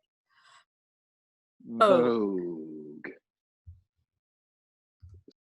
Oh.